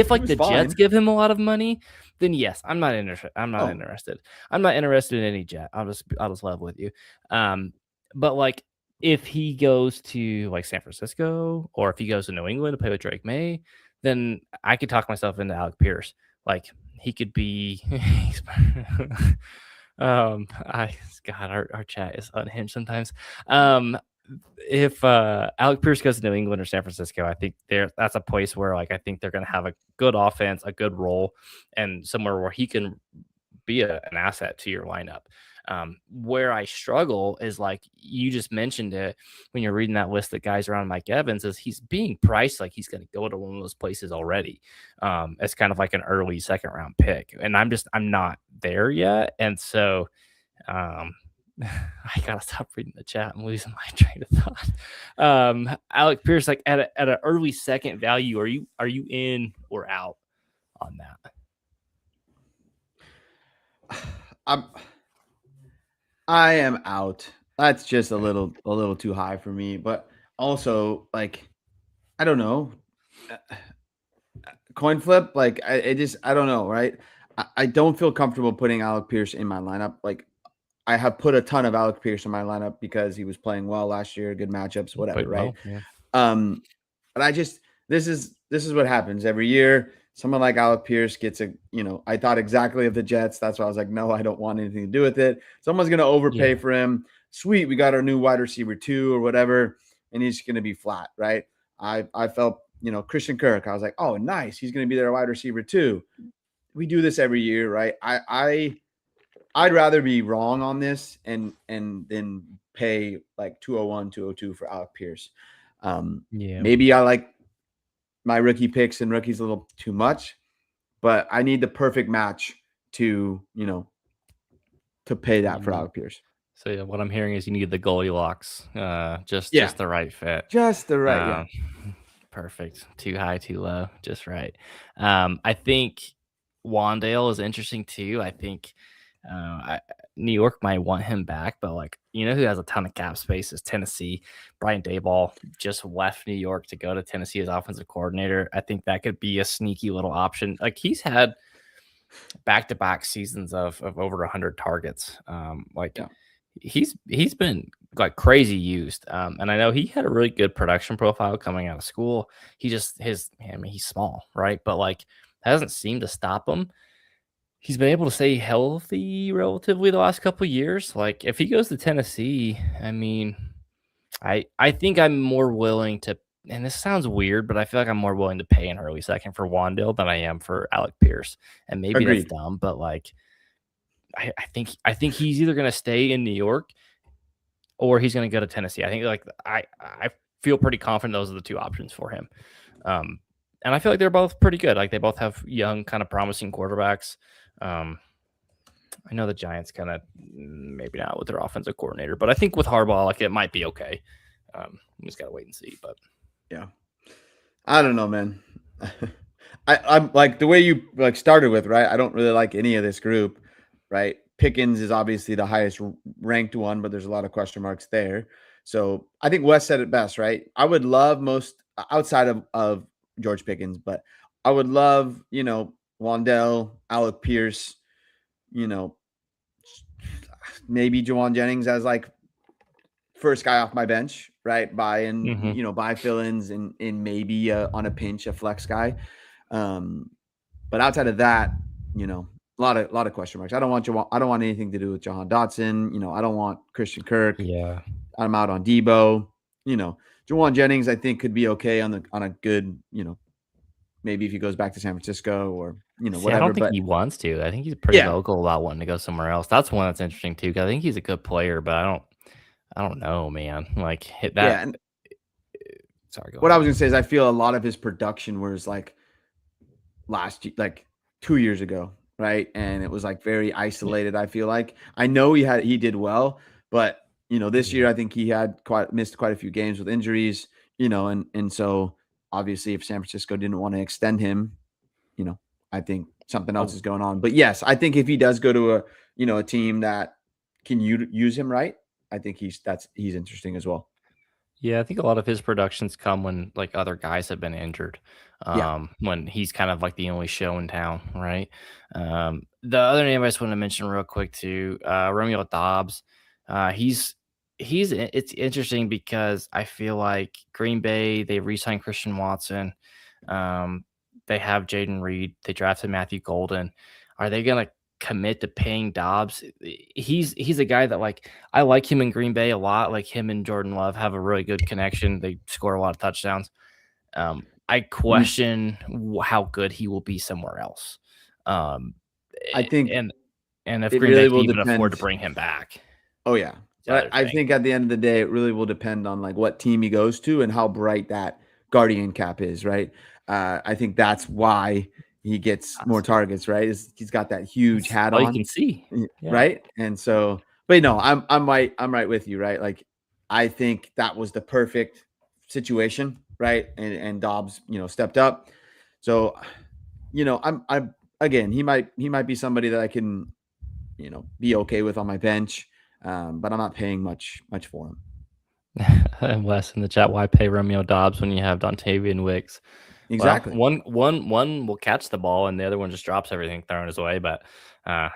like the Jets give him a lot of money, then yes, I'm not interested. I'm not interested in any Jet. I'll just level with you. But like if he goes to like San Francisco, or if he goes to New England to play with Drake May, then I could talk myself into Alec Pierce. Like he could be our chat is unhinged sometimes. if Alec Pierce goes to New England or San Francisco, I think that's a place where like I think they're going to have a good offense, a good role, and somewhere where he can be an asset to your lineup. Where I struggle is like you just mentioned it when you're reading that list of guys around Mike Evans is he's being priced like he's going to go to one of those places already. As kind of like an early second round pick, and I'm not there yet, and so um, I gotta stop reading the chat. I'm losing my train of thought. Alec Pierce, like at an early second value, are you in or out on that? I am out. That's just a little too high for me. But also, like, I don't know. Coin flip, like I don't know, right? I don't feel comfortable putting Alec Pierce in my lineup. Like I have put a ton of Alec Pierce in my lineup because he was playing well last year, good matchups, whatever, Played right? well, yeah. But this is what happens every year. Someone like Alec Pierce gets I thought exactly of the Jets. That's why I was like, no, I don't want anything to do with it. Someone's gonna overpay for him. Sweet, we got our new wide receiver 2 or whatever, and he's gonna be flat, right? I felt, Christian Kirk. I was like, oh, nice. He's gonna be their wide receiver 2. We do this every year, right? I'd rather be wrong on this and then pay like 201, 202 for Alec Pierce. Maybe I like my rookie picks and rookies a little too much, but I need the perfect match to pay that for Alec Pierce. So yeah, what I'm hearing is you need the Goldilocks, just the right fit, just the right, perfect. Too high, too low, just right. I think Wandale is interesting too. I think New York might want him back, but like who has a ton of cap space is Tennessee. Brian Daboll just left New York to go to Tennessee as offensive coordinator. I think that could be a sneaky little option. Like he's had back-to-back seasons of over 100 targets. He's been like crazy used. And I know he had a really good production profile coming out of school. He's small, right? But like hasn't seemed to stop him. He's been able to stay healthy relatively the last couple of years. Like if he goes to Tennessee, I mean, I think I'm more willing to, and this sounds weird, but I feel like I'm more willing to pay an early second for Wandale than I am for Alec Pierce. And maybe Agreed. that's dumb, but like I think he's either gonna stay in New York or he's gonna go to Tennessee. I think like I feel pretty confident those are the two options for him. And I feel like they're both pretty good. Like they both have young, kind of promising quarterbacks. I know the Giants kind of maybe not with their offensive coordinator, but I think with Harbaugh, like it might be okay. We just gotta wait and see. But yeah, I don't know, man. I'm like the way you like started with, right? I don't really like any of this group, right? Pickens is obviously the highest ranked one, but there's a lot of question marks there. So I think Wes said it best, right? I would love most outside of George Pickens, but I would love, Wandale, Alec Pierce, maybe Jauan Jennings as like first guy off my bench, right? Buy fill-ins and maybe on a pinch a flex guy. But outside of that, a lot of question marks. I don't want anything to do with Jahan Dotson. I don't want Christian Kirk. Yeah, I'm out on Debo. Jauan Jennings I think could be okay on a good, maybe if he goes back to San Francisco or whatever. I don't think he wants to. I think he's pretty vocal about wanting to go somewhere else. That's one that's interesting too, because I think he's a good player, but I don't know, man. Like hit that. Yeah, sorry. What I was gonna say is I feel a lot of his production was like like 2 years ago, right? And it was like very isolated. I feel like I know he did well, but this year I think he had missed quite a few games with injuries, and so obviously if San Francisco didn't want to extend him, I think something else is going on. But yes, I think if he does go to a team that can use him right, I think he's interesting as well. Yeah, I think a lot of his productions come when like other guys have been injured. When he's kind of like the only show in town, right? The other name I just want to mention real quick too, Romeo Dobbs. It's interesting because I feel like Green Bay, they re-signed Christian Watson. They have Jaden Reed. They drafted Matthew Golden. Are they gonna commit to paying Dobbs. He's a guy that like I like him in Green Bay a lot. Like him and Jordan Love have a really good connection. They score a lot of touchdowns. I question how good he will be somewhere else. Um, I think and if it Green Bay really can will even afford to depend. bring him back, Oh yeah. the But other I thing. think at the end of the day, it really will depend on like what team he goes to and how bright that guardian cap is, right? I think that's why he gets more targets, right? He's got that huge That's hat all you on, can see. Yeah. right? And so, but no, I'm right with you, right? Like I think that was the perfect situation, right? And Dobbs, stepped up. So, I'm again, he might be somebody that I can, be okay with on my bench. But I'm not paying much for him. And Wes in the chat, why pay Romeo Dobbs when you have Dontavian Wicks? Well, Exactly. one will catch the ball and the other one just drops everything thrown his way. But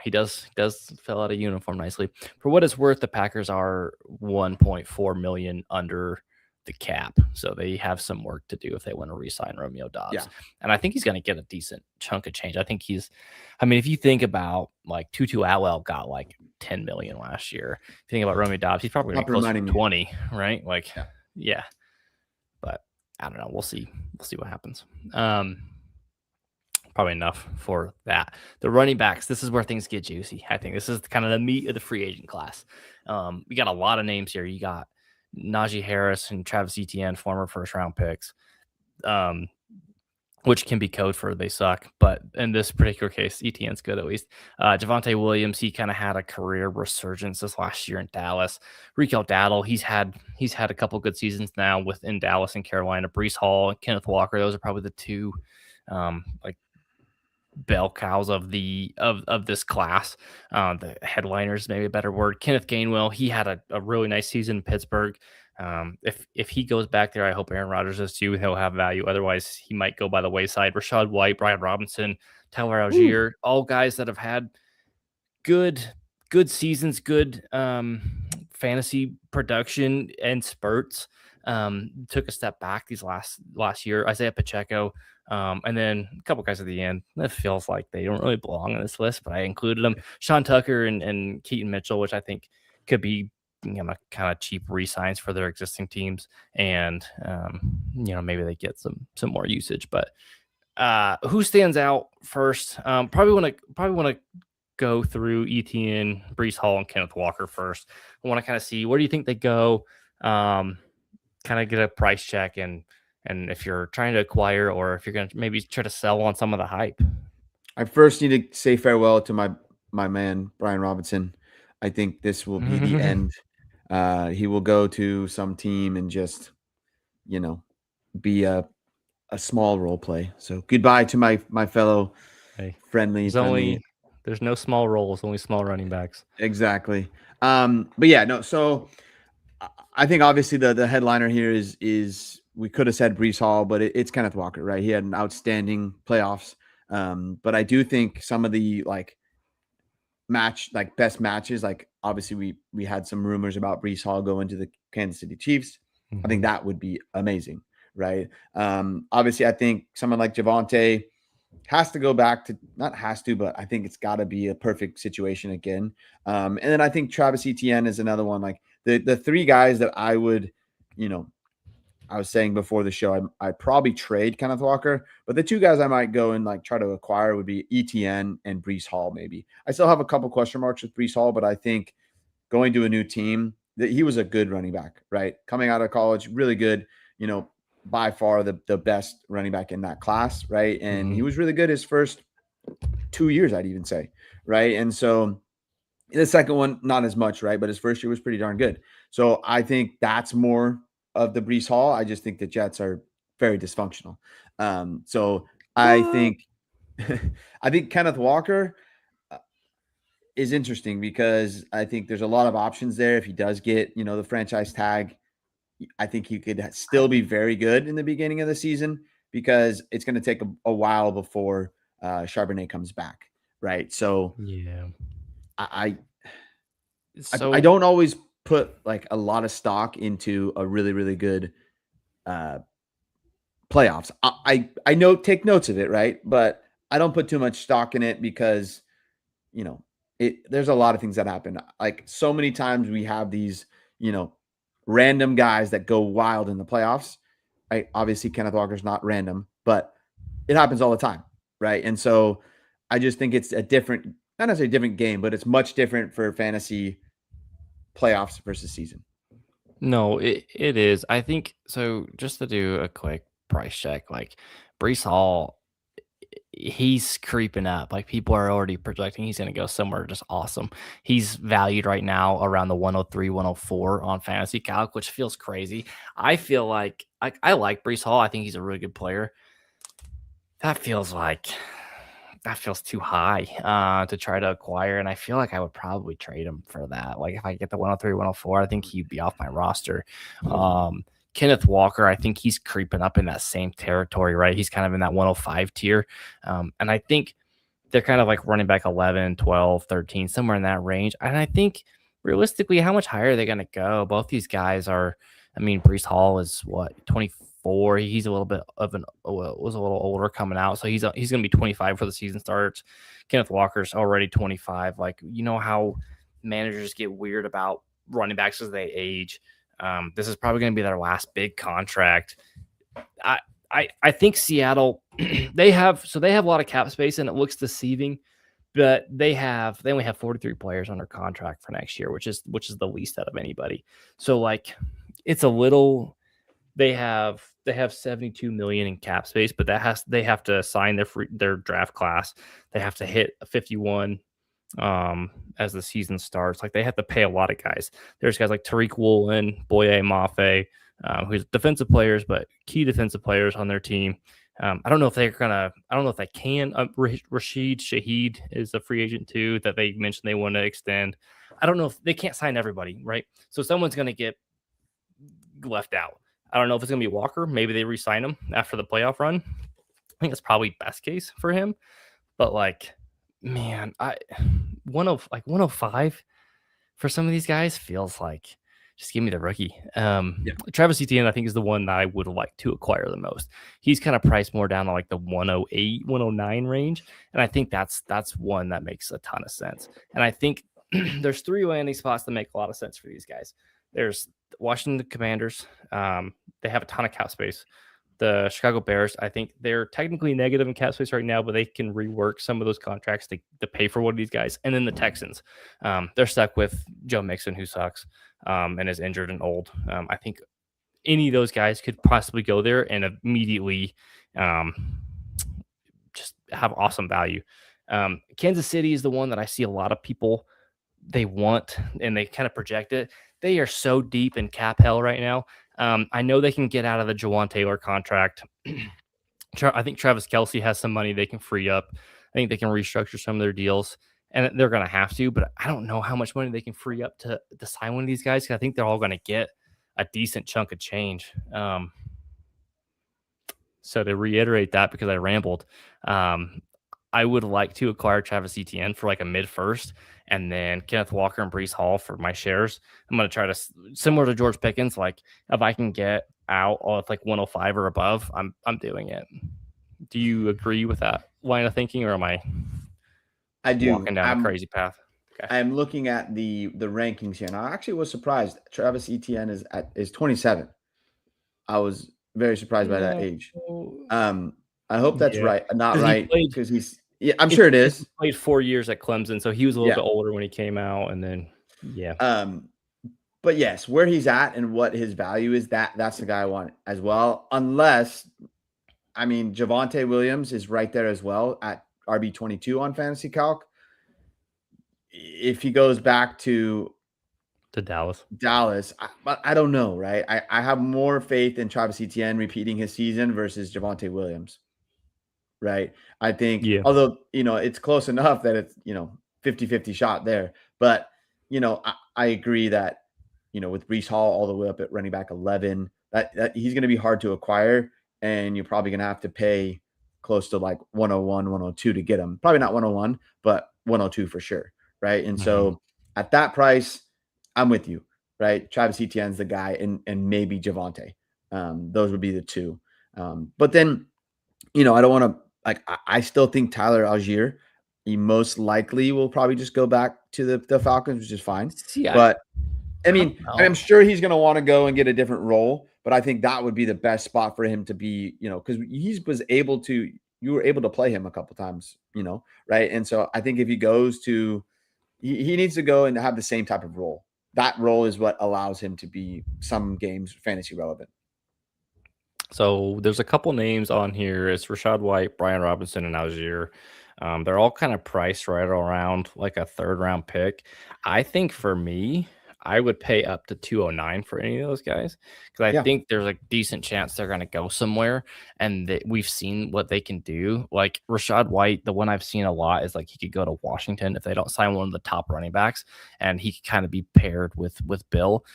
he does fill out a uniform nicely. For what it's worth, the Packers are 1.4 million under the cap, so they have some work to do if they want to re-sign Romeo Dobbs. Yeah. And I think he's going to get a decent chunk of change. I mean, if you think about like Tutu Atwell got like 10 million last year. If you think about Romeo Dobbs, he's probably going to Stop be closer to reminding me. 20, right? Like, Yeah. yeah. But I don't know. We'll see. We'll see what happens. Probably enough for that. The running backs, this is where things get juicy. I think this is kind of the meat of the free agent class. We got a lot of names here. You got Najee Harris and Travis Etienne, former first round picks, which can be code for they suck. But in this particular case, Etienne's good at least. Javonte Williams, he kind of had a career resurgence this last year in Dallas. Rico Dowdle, he's had a couple good seasons now within Dallas and Carolina. Brees Hall and Kenneth Walker, those are probably the two like bell cows of this class. The headliners, maybe a better word. Kenneth Gainwell, he had a really nice season in Pittsburgh. If he goes back there, I hope Aaron Rodgers does too. He'll have value. Otherwise, he might go by the wayside. Rashad White, Brian Robinson, Tyler Algier, all guys that have had good seasons, good fantasy production and spurts. Took a step back these last year. Isaiah Pacheco, and then a couple guys at the end. That feels like they don't really belong on this list, but I included them. Sean Tucker and Keaton Mitchell, which I think could be kind of cheap re-signs for their existing teams, and maybe they get some more usage. But who stands out first? Probably want to go through Etienne, Brees Hall, and Kenneth Walker first. I want to kind of see where do you think they go. Kind of get a price check and if you're trying to acquire or if you're going to maybe try to sell on some of the hype. I first need to say farewell to my man Brian Robinson. I think this will be the end. He will go to some team and just, be a small role play. So goodbye to my fellow friendly. There's no small roles, only small running backs. Exactly. But yeah, no. So I think obviously the headliner here is we could have said Brees Hall, but it's Kenneth Walker, right? He had an outstanding playoffs. But I do think some of the best matches, like obviously we had some rumors about Brees Hall going to the Kansas City Chiefs. I think that would be amazing, right? Obviously I think someone like Javonte has to go back to, not has to, but I think it's got to be a perfect situation again. And then I think Travis Etienne is another one. Like the three guys that I would, I was saying before the show, I'd probably trade Kenneth Walker, but the two guys I might go and try to acquire would be Etienne and Brees Hall. Maybe I still have a couple question marks with Brees Hall, but I think going to a new team, that he was a good running back, right? Coming out of college, really good, by far the best running back in that class, right? And he was really good his first 2 years, I'd even say, right? And so the second one, not as much, right? But his first year was pretty darn good. So I think that's more of the Brees Hall. I just think the Jets are very dysfunctional. So I think Kenneth Walker is interesting because I think there's a lot of options there. If he does get, the franchise tag, I think he could still be very good in the beginning of the season because it's going to take a while before Charbonnet comes back, right? So yeah, I don't always put a lot of stock into a really, really good playoffs. I take notes of it, right? But I don't put too much stock in it because there's a lot of things that happen. Like so many times we have these, random guys that go wild in the playoffs. Right? Obviously, Kenneth Walker's not random, but it happens all the time, right? And so I just think it's a different, not necessarily a different game, but it's much different for fantasy playoffs versus season. No, it is. I think so. Just to do a quick price check, like Brees Hall, he's creeping up. Like people are already projecting he's going to go somewhere just awesome. He's valued right now around the 103, 104 on Fantasy Calc, which feels crazy. I feel like I like Brees Hall. I think he's a really good player. That feels too high to try to acquire, and I feel like I would probably trade him for that. Like if I get the 103, 104, I think he'd be off my roster. Kenneth Walker, I think he's creeping up in that same territory, right? He's kind of in that 105 tier. And I think they're kind of like running back 11, 12, 13, somewhere in that range. And I think realistically, how much higher are they going to go? Both these guys are, Brees Hall is what, 24. He's a little bit of was a little older coming out. So he's going to be 25 for the season starts. Kenneth Walker's already 25. Like, you know how managers get weird about running backs as they age. This is probably going to be their last big contract. I think Seattle they have a lot of cap space and it looks deceiving, but they only have 43 players under contract for next year, which is the least out of anybody. So like it's a little they have 72 million in cap space, but they have to sign their draft class. They have to hit a 51 as the season starts. Like they have to pay a lot of guys. There's guys like Tariq Woolen, Boye Mafe, who's defensive players, but key defensive players on their team. I don't know if they can. Rashid Shaheed is a free agent too that they mentioned they want to extend. I don't know if they can't sign everybody, right? So someone's going to get left out. I don't know if it's going to be Walker. Maybe they re-sign him after the playoff run. I think that's probably best case for him. But like, man, 105 for some of these guys feels like just give me the rookie. Travis Etienne, I think, is the one that I would like to acquire the most. He's kind of priced more down to like the 108, 109 range. And I think that's one that makes a ton of sense. And I think there's 3 landing spots that make a lot of sense for these guys. There's Washington Commanders. They have a ton of cap space. The Chicago Bears, I think they're technically negative in cap space right now, but they can rework some of those contracts to pay for one of these guys. And then the Texans, they're stuck with Joe Mixon, who sucks and is injured and old. I think any of those guys could possibly go there and immediately just have awesome value. Kansas City is the one that I see a lot of people, they want, and they kind of project it. They are so deep in cap hell right now. I know they can get out of the Jawan Taylor contract. I think Travis Kelce has some money they can free up. I think they can restructure some of their deals, and they're going to have to, but I don't know how much money they can free up to sign one of these guys, because I think they're all going to get a decent chunk of change. So to reiterate that, because I rambled, I would like to acquire Travis Etienne for like a mid-first, and then Kenneth Walker and Brees Hall for my shares. I'm going to try to, similar to George Pickens, like if I can get out with like 105 or above, I'm doing it. Do you agree with that line of thinking, or am I do walking down a crazy path? Okay. I'm looking at the rankings here, and I actually was surprised. Travis Etienne is 27. I was very surprised by that age. I hope that's right. Not right, because he's. Yeah, I'm sure it is. He played 4 years at Clemson, so he was a little bit older when he came out, and then But yes, where he's at and what his value is, that's the guy I want as well. Unless, Javonte Williams is right there as well at RB22 on Fantasy Calc. If he goes back to Dallas, but I don't know, right? I have more faith in Travis Etienne repeating his season versus Javonte Williams. Right. I think, although, it's close enough that it's, 50-50 shot there. But, I agree that, with Brees Hall all the way up at running back 11, that he's going to be hard to acquire. And you're probably going to have to pay close to like 101, 102 to get him. Probably not 101, but 102 for sure. Right. And so at that price, I'm with you. Right. Travis Etienne's the guy, and maybe Javonte. Those would be the two. But then, I don't want to. I still think Tyler Algier he most likely will probably just go back to the Falcons, which is fine. See, But I don't mean, I'm know. sure he's going to want to go and get a different role, but I think that would be the best spot for him to be, because you were able to play him a couple times, right? And so I think if he goes to, he needs to go and have the same type of role. That role is what allows him to be some games fantasy relevant. So there's a couple names on here. It's Rashad White, Brian Robinson, and Algier. They're all kind of priced right around like a third round pick. I think for me, I would pay up to 209 for any of those guys because I Yeah. think there's a decent chance they're going to go somewhere, and we've seen what they can do. Like Rashad White, the one I've seen a lot is like he could go to Washington if they don't sign one of the top running backs, and he could kind of be paired with Bill.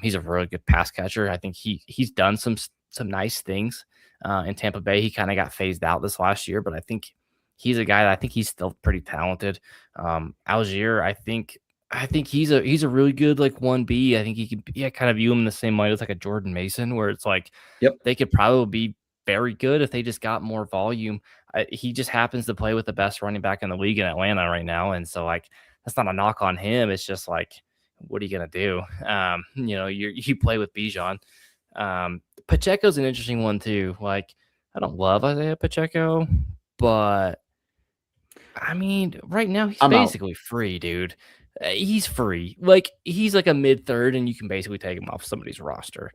He's a really good pass catcher. I think he's done some nice things in Tampa Bay. He kind of got phased out this last year, but I think he's a guy that I think he's still pretty talented. Algier, I think he's a really good like 1B. I think he could kind of view him in the same light as like a Jordan Mason, where it's like Yep. they could probably be very good if they just got more volume. He just happens to play with the best running back in the league in Atlanta right now, and so like that's not a knock on him. It's just like, what are you gonna do? You play with Bijan. Pacheco's an interesting one too. Like, I don't love Isaiah Pacheco, but I mean, right now he's basically free, dude. He's free. Like, he's like a mid third, and you can basically take him off somebody's roster.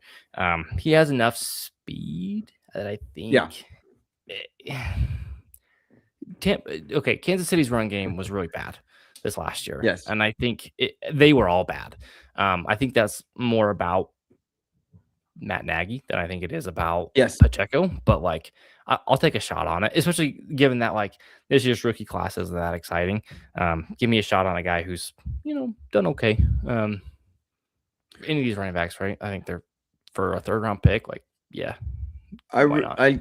He has enough speed that I think. Yeah. Okay, Kansas City's run game was really bad this last year. Yes. And I think they were all bad. I think that's more about Matt Nagy than I think it is about Pacheco, but like I'll take a shot on it, especially given that like this year's rookie class isn't that exciting. Give me a shot on a guy who's done okay. Any of these running backs, right? I think they're for a third round pick. Like, yeah, I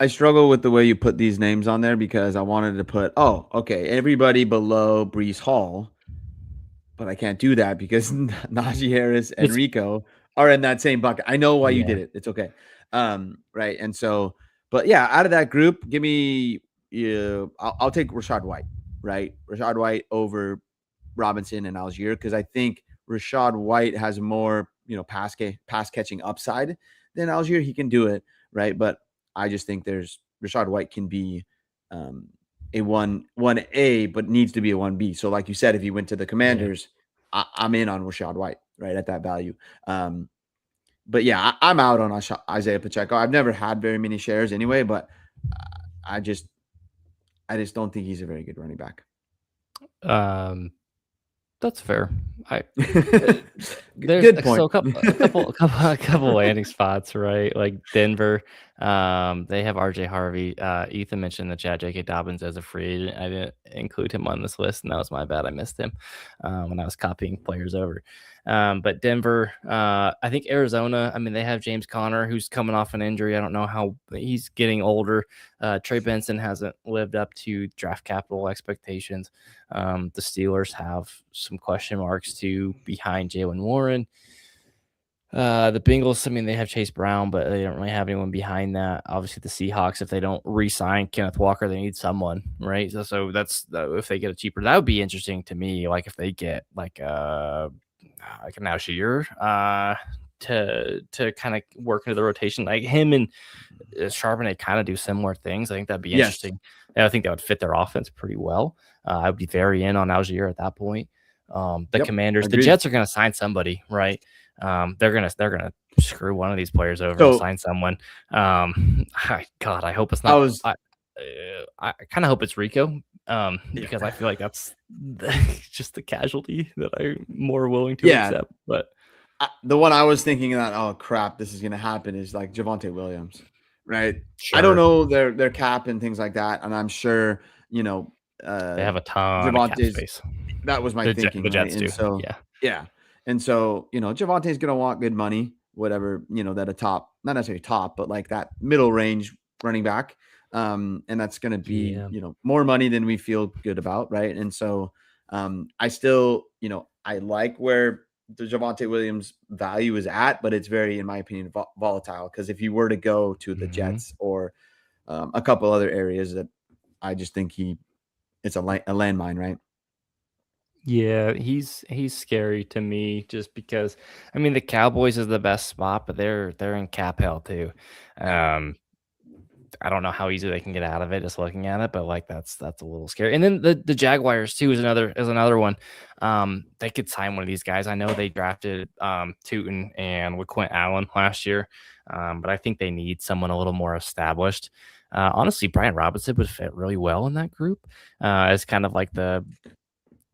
struggle with the way you put these names on there because I wanted to put everybody below Breece Hall, but I can't do that because Najee Harris and Rico are in that same bucket. I know why you did it. It's okay. Right. And so, but yeah, out of that group, give me I'll take Rashad White, right? Rashad White over Robinson and Algier, because I think Rashad White has more, pass catching upside than Algier. He can do it, right? But I just think Rashad White can be a 1A, but needs to be a 1B. So like you said, if he went to the Commanders, I'm in on Rashad White right at that value. But yeah, I'm out on Isaiah Pacheco. I've never had very many shares anyway, but I just don't think he's a very good running back. That's fair. Good point. So a couple landing spots, right? Like Denver, they have RJ Harvey. Ethan mentioned the chat J.K. Dobbins as a free agent. I didn't include him on this list, and that was my bad. I missed him when I was copying players over. But Denver, I think Arizona, I mean, they have James Conner, who's coming off an injury. I don't know how he's getting older. Trey Benson hasn't lived up to draft capital expectations. The Steelers have some question marks too behind Jaylen Warren. The Bengals, I mean, they have Chase Brown, but they don't really have anyone behind that. Obviously, the Seahawks, if they don't re-sign Kenneth Walker, they need someone, right? So that's if they get a cheaper, that would be interesting to me. Like if they get like an Algier to kind of work into the rotation, like him and Charbonnet kind of do similar things. I think that'd be interesting. And I think that would fit their offense pretty well. I would be very in on Algier at that point. The Commanders, the Jets are going to sign somebody, right? They're gonna screw one of these players over and sign someone. I hope it's not. I kind of hope it's Rico, because I feel like that's just the casualty that I'm more willing to accept. But the one I was thinking that, oh crap, this is gonna happen, is like Javonte Williams, right? Sure. I don't know their cap and things like that, and I'm sure they have a ton of cap space. That was my thinking. The Jets do. So yeah. And so, Javonte's going to want good money, whatever, that a top, not necessarily top, but like that middle range running back. And that's going to be, more money than we feel good about. Right. And so I still, I like where the Javonte Williams value is at, but it's very, in my opinion, volatile. Because if you were to go to the Jets or a couple other areas, that I just think he it's a landmine, right? Yeah, he's scary to me just because I mean the Cowboys is the best spot, but they're in cap hell too. Um, I don't know how easy they can get out of it just looking at it, but like that's a little scary. And then the Jaguars too is another one. They could sign one of these guys. I know they drafted Tootin and LeQuint Allen last year, but I think they need someone a little more established. Honestly, Brian Robinson would fit really well in that group as kind of like the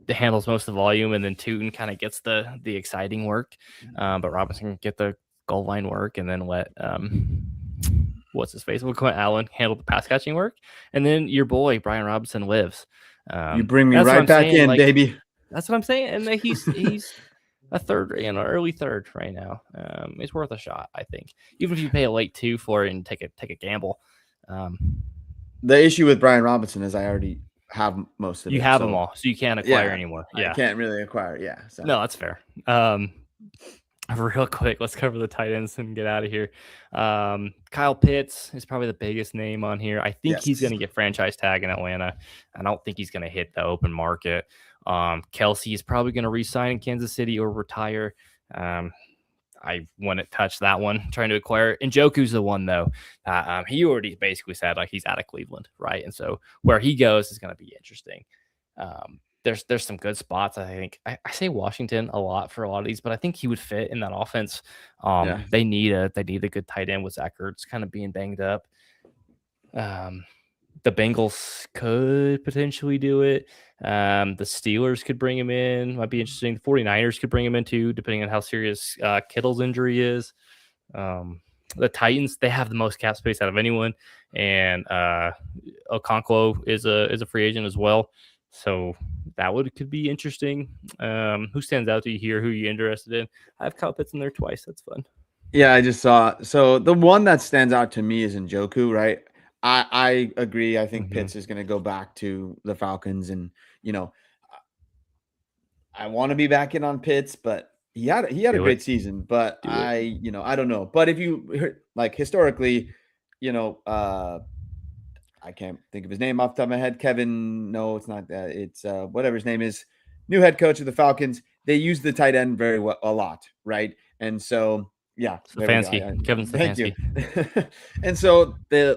handles most of the volume, and then Tootin kind of gets the exciting work. But Robinson can get the goal line work, and then let what's his face, Clint Allen handle the pass catching work, and then your boy Brian Robinson lives. You bring me That's what right I'm back saying, in, like, baby. that's what I'm saying, and then he's a third, early third right now. It's worth a shot, I think, even if you pay a late 2 for it and take a gamble. The issue with Brian Robinson is I already have most of You it. have them all, so you can't acquire Yeah, anymore. I Yeah, can't really acquire. Yeah. So no, that's fair. Real quick, let's cover the tight ends and get out of here. Kyle Pitts is probably the biggest name on here. I think he's going to get franchise tag in Atlanta. I don't think he's going to hit the open market. Kelsey is probably going to re-sign in Kansas City or retire. I wouldn't touch that one, trying to acquire. And Njoku's the one, though. He already basically said like he's out of Cleveland, right? And so where he goes is going to be interesting. There's some good spots. I think I say Washington a lot for a lot of these, but I think he would fit in that offense. Yeah. They need a good tight end with Zach Ertz kind of being banged up. The Bengals could potentially do it. The Steelers could bring him in. Might be interesting. The 49ers could bring him in too, depending on how serious Kittle's injury is. The Titans, they have the most cap space out of anyone, and Okonkwo is a free agent as well. So that could be interesting. Who stands out to you here? Who are you interested in? I have Kyle Pitts in there twice. That's fun. Yeah, I just saw. So the one that stands out to me is Njoku, right? I agree. I think Pitts is going to go back to the Falcons, and I want to be back in on Pitts, but he had a great season. But I don't know. But if you like historically, I can't think of his name off the top of my head. Kevin, no, it's not that. It's whatever his name is. New head coach of the Falcons. They use the tight end very well, a lot, right? And so, yeah, Stefanski. Kevin Stefanski. Thank you. And so the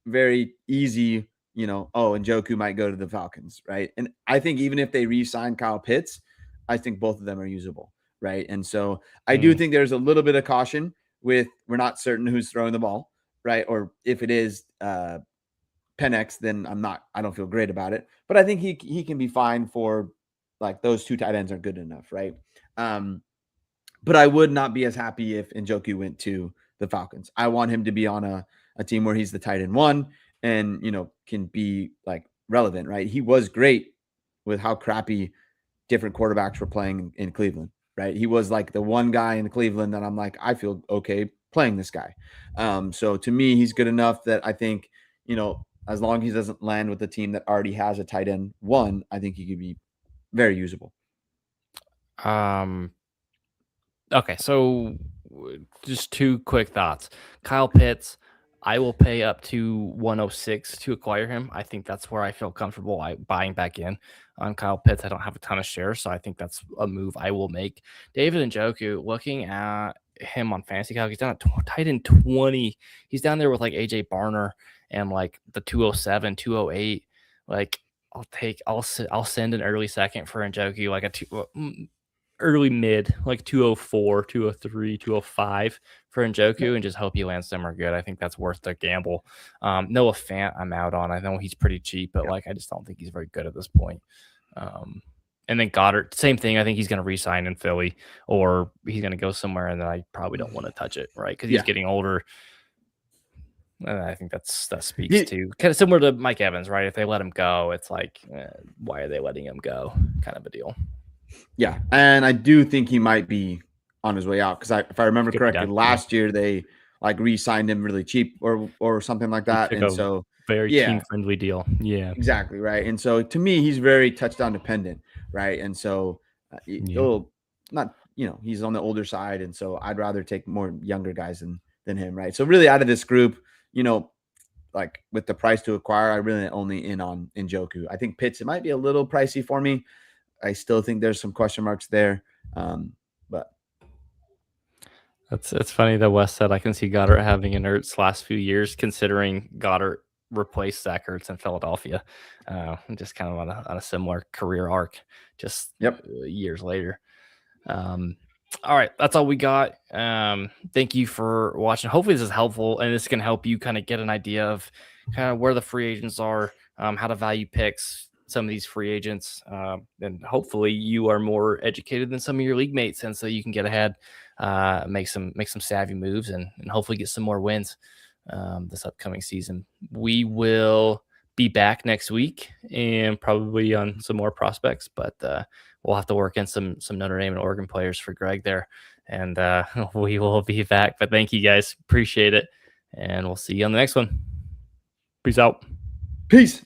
very easy, Njoku might go to the Falcons, right? And I think even if they re-sign Kyle Pitts, I think both of them are usable, right? And so I do think there's a little bit of caution with we're not certain who's throwing the ball, right? Or if it is Penix, then I don't feel great about it. But I think he can be fine for like those two tight ends are good enough, right? But I would not be as happy if Njoku went to the Falcons. I want him to be on a team where he's the tight end one and can be like relevant, right? He was great with how crappy different quarterbacks were playing in Cleveland, right? He was like the one guy in Cleveland that I'm like, I feel okay playing this guy. So to me, he's good enough that I think, as long as he doesn't land with a team that already has a tight end one, I think he could be very usable. Okay, so just two quick thoughts. Kyle Pitts, I will pay up to 106 to acquire him. I think that's where I feel comfortable buying back in on Kyle Pitts. I don't have a ton of shares, so I think that's a move I will make. David Njoku, looking at him on Fantasy Calc, he's down at tight end 20. He's down there with like AJ Barner and like the 207, 208. Like I'll send an early second for Njoku, like early mid, like 204, 203, 205 for Njoku, and just hope he lands somewhere good. I think that's worth the gamble. Noah Fant, I'm out on. I know he's pretty cheap, but I just don't think he's very good at this point. And then Goddard, same thing. I think he's going to re-sign in Philly, or he's going to go somewhere, and then I probably don't want to touch it, right? Because he's getting older. And I think that speaks to kind of similar to Mike Evans, right? If they let him go, it's like, why are they letting him go? Kind of a deal. Yeah, and I do think he might be on his way out because if I remember correctly, last year they like re-signed him really cheap or something like that, and so very team-friendly deal. Yeah, exactly right. And so to me, he's very touchdown dependent, right? And so he'll not, he's on the older side, and so I'd rather take more younger guys than him, right? So really, out of this group, like with the price to acquire, I really only in on Njoku. I think Pitts, it might be a little pricey for me. I still think there's some question marks there. But it's funny that Wes said I can see Goddard having an Ertz last few years, considering Goddard replaced Zach Ertz in Philadelphia, just kind of on a similar career arc, just years later. All right, that's all we got. Thank you for watching. Hopefully this is helpful, and this can help you kind of get an idea of kind of where the free agents are, how to value picks, some of these free agents, and hopefully you are more educated than some of your league mates, and so you can get ahead, make some savvy moves, and hopefully get some more wins this upcoming season. We will be back next week and probably on some more prospects, but we'll have to work in some Notre Dame and Oregon players for Greg there, and we will be back. But thank you guys, appreciate it, and we'll see you on the next one. Peace out. Peace.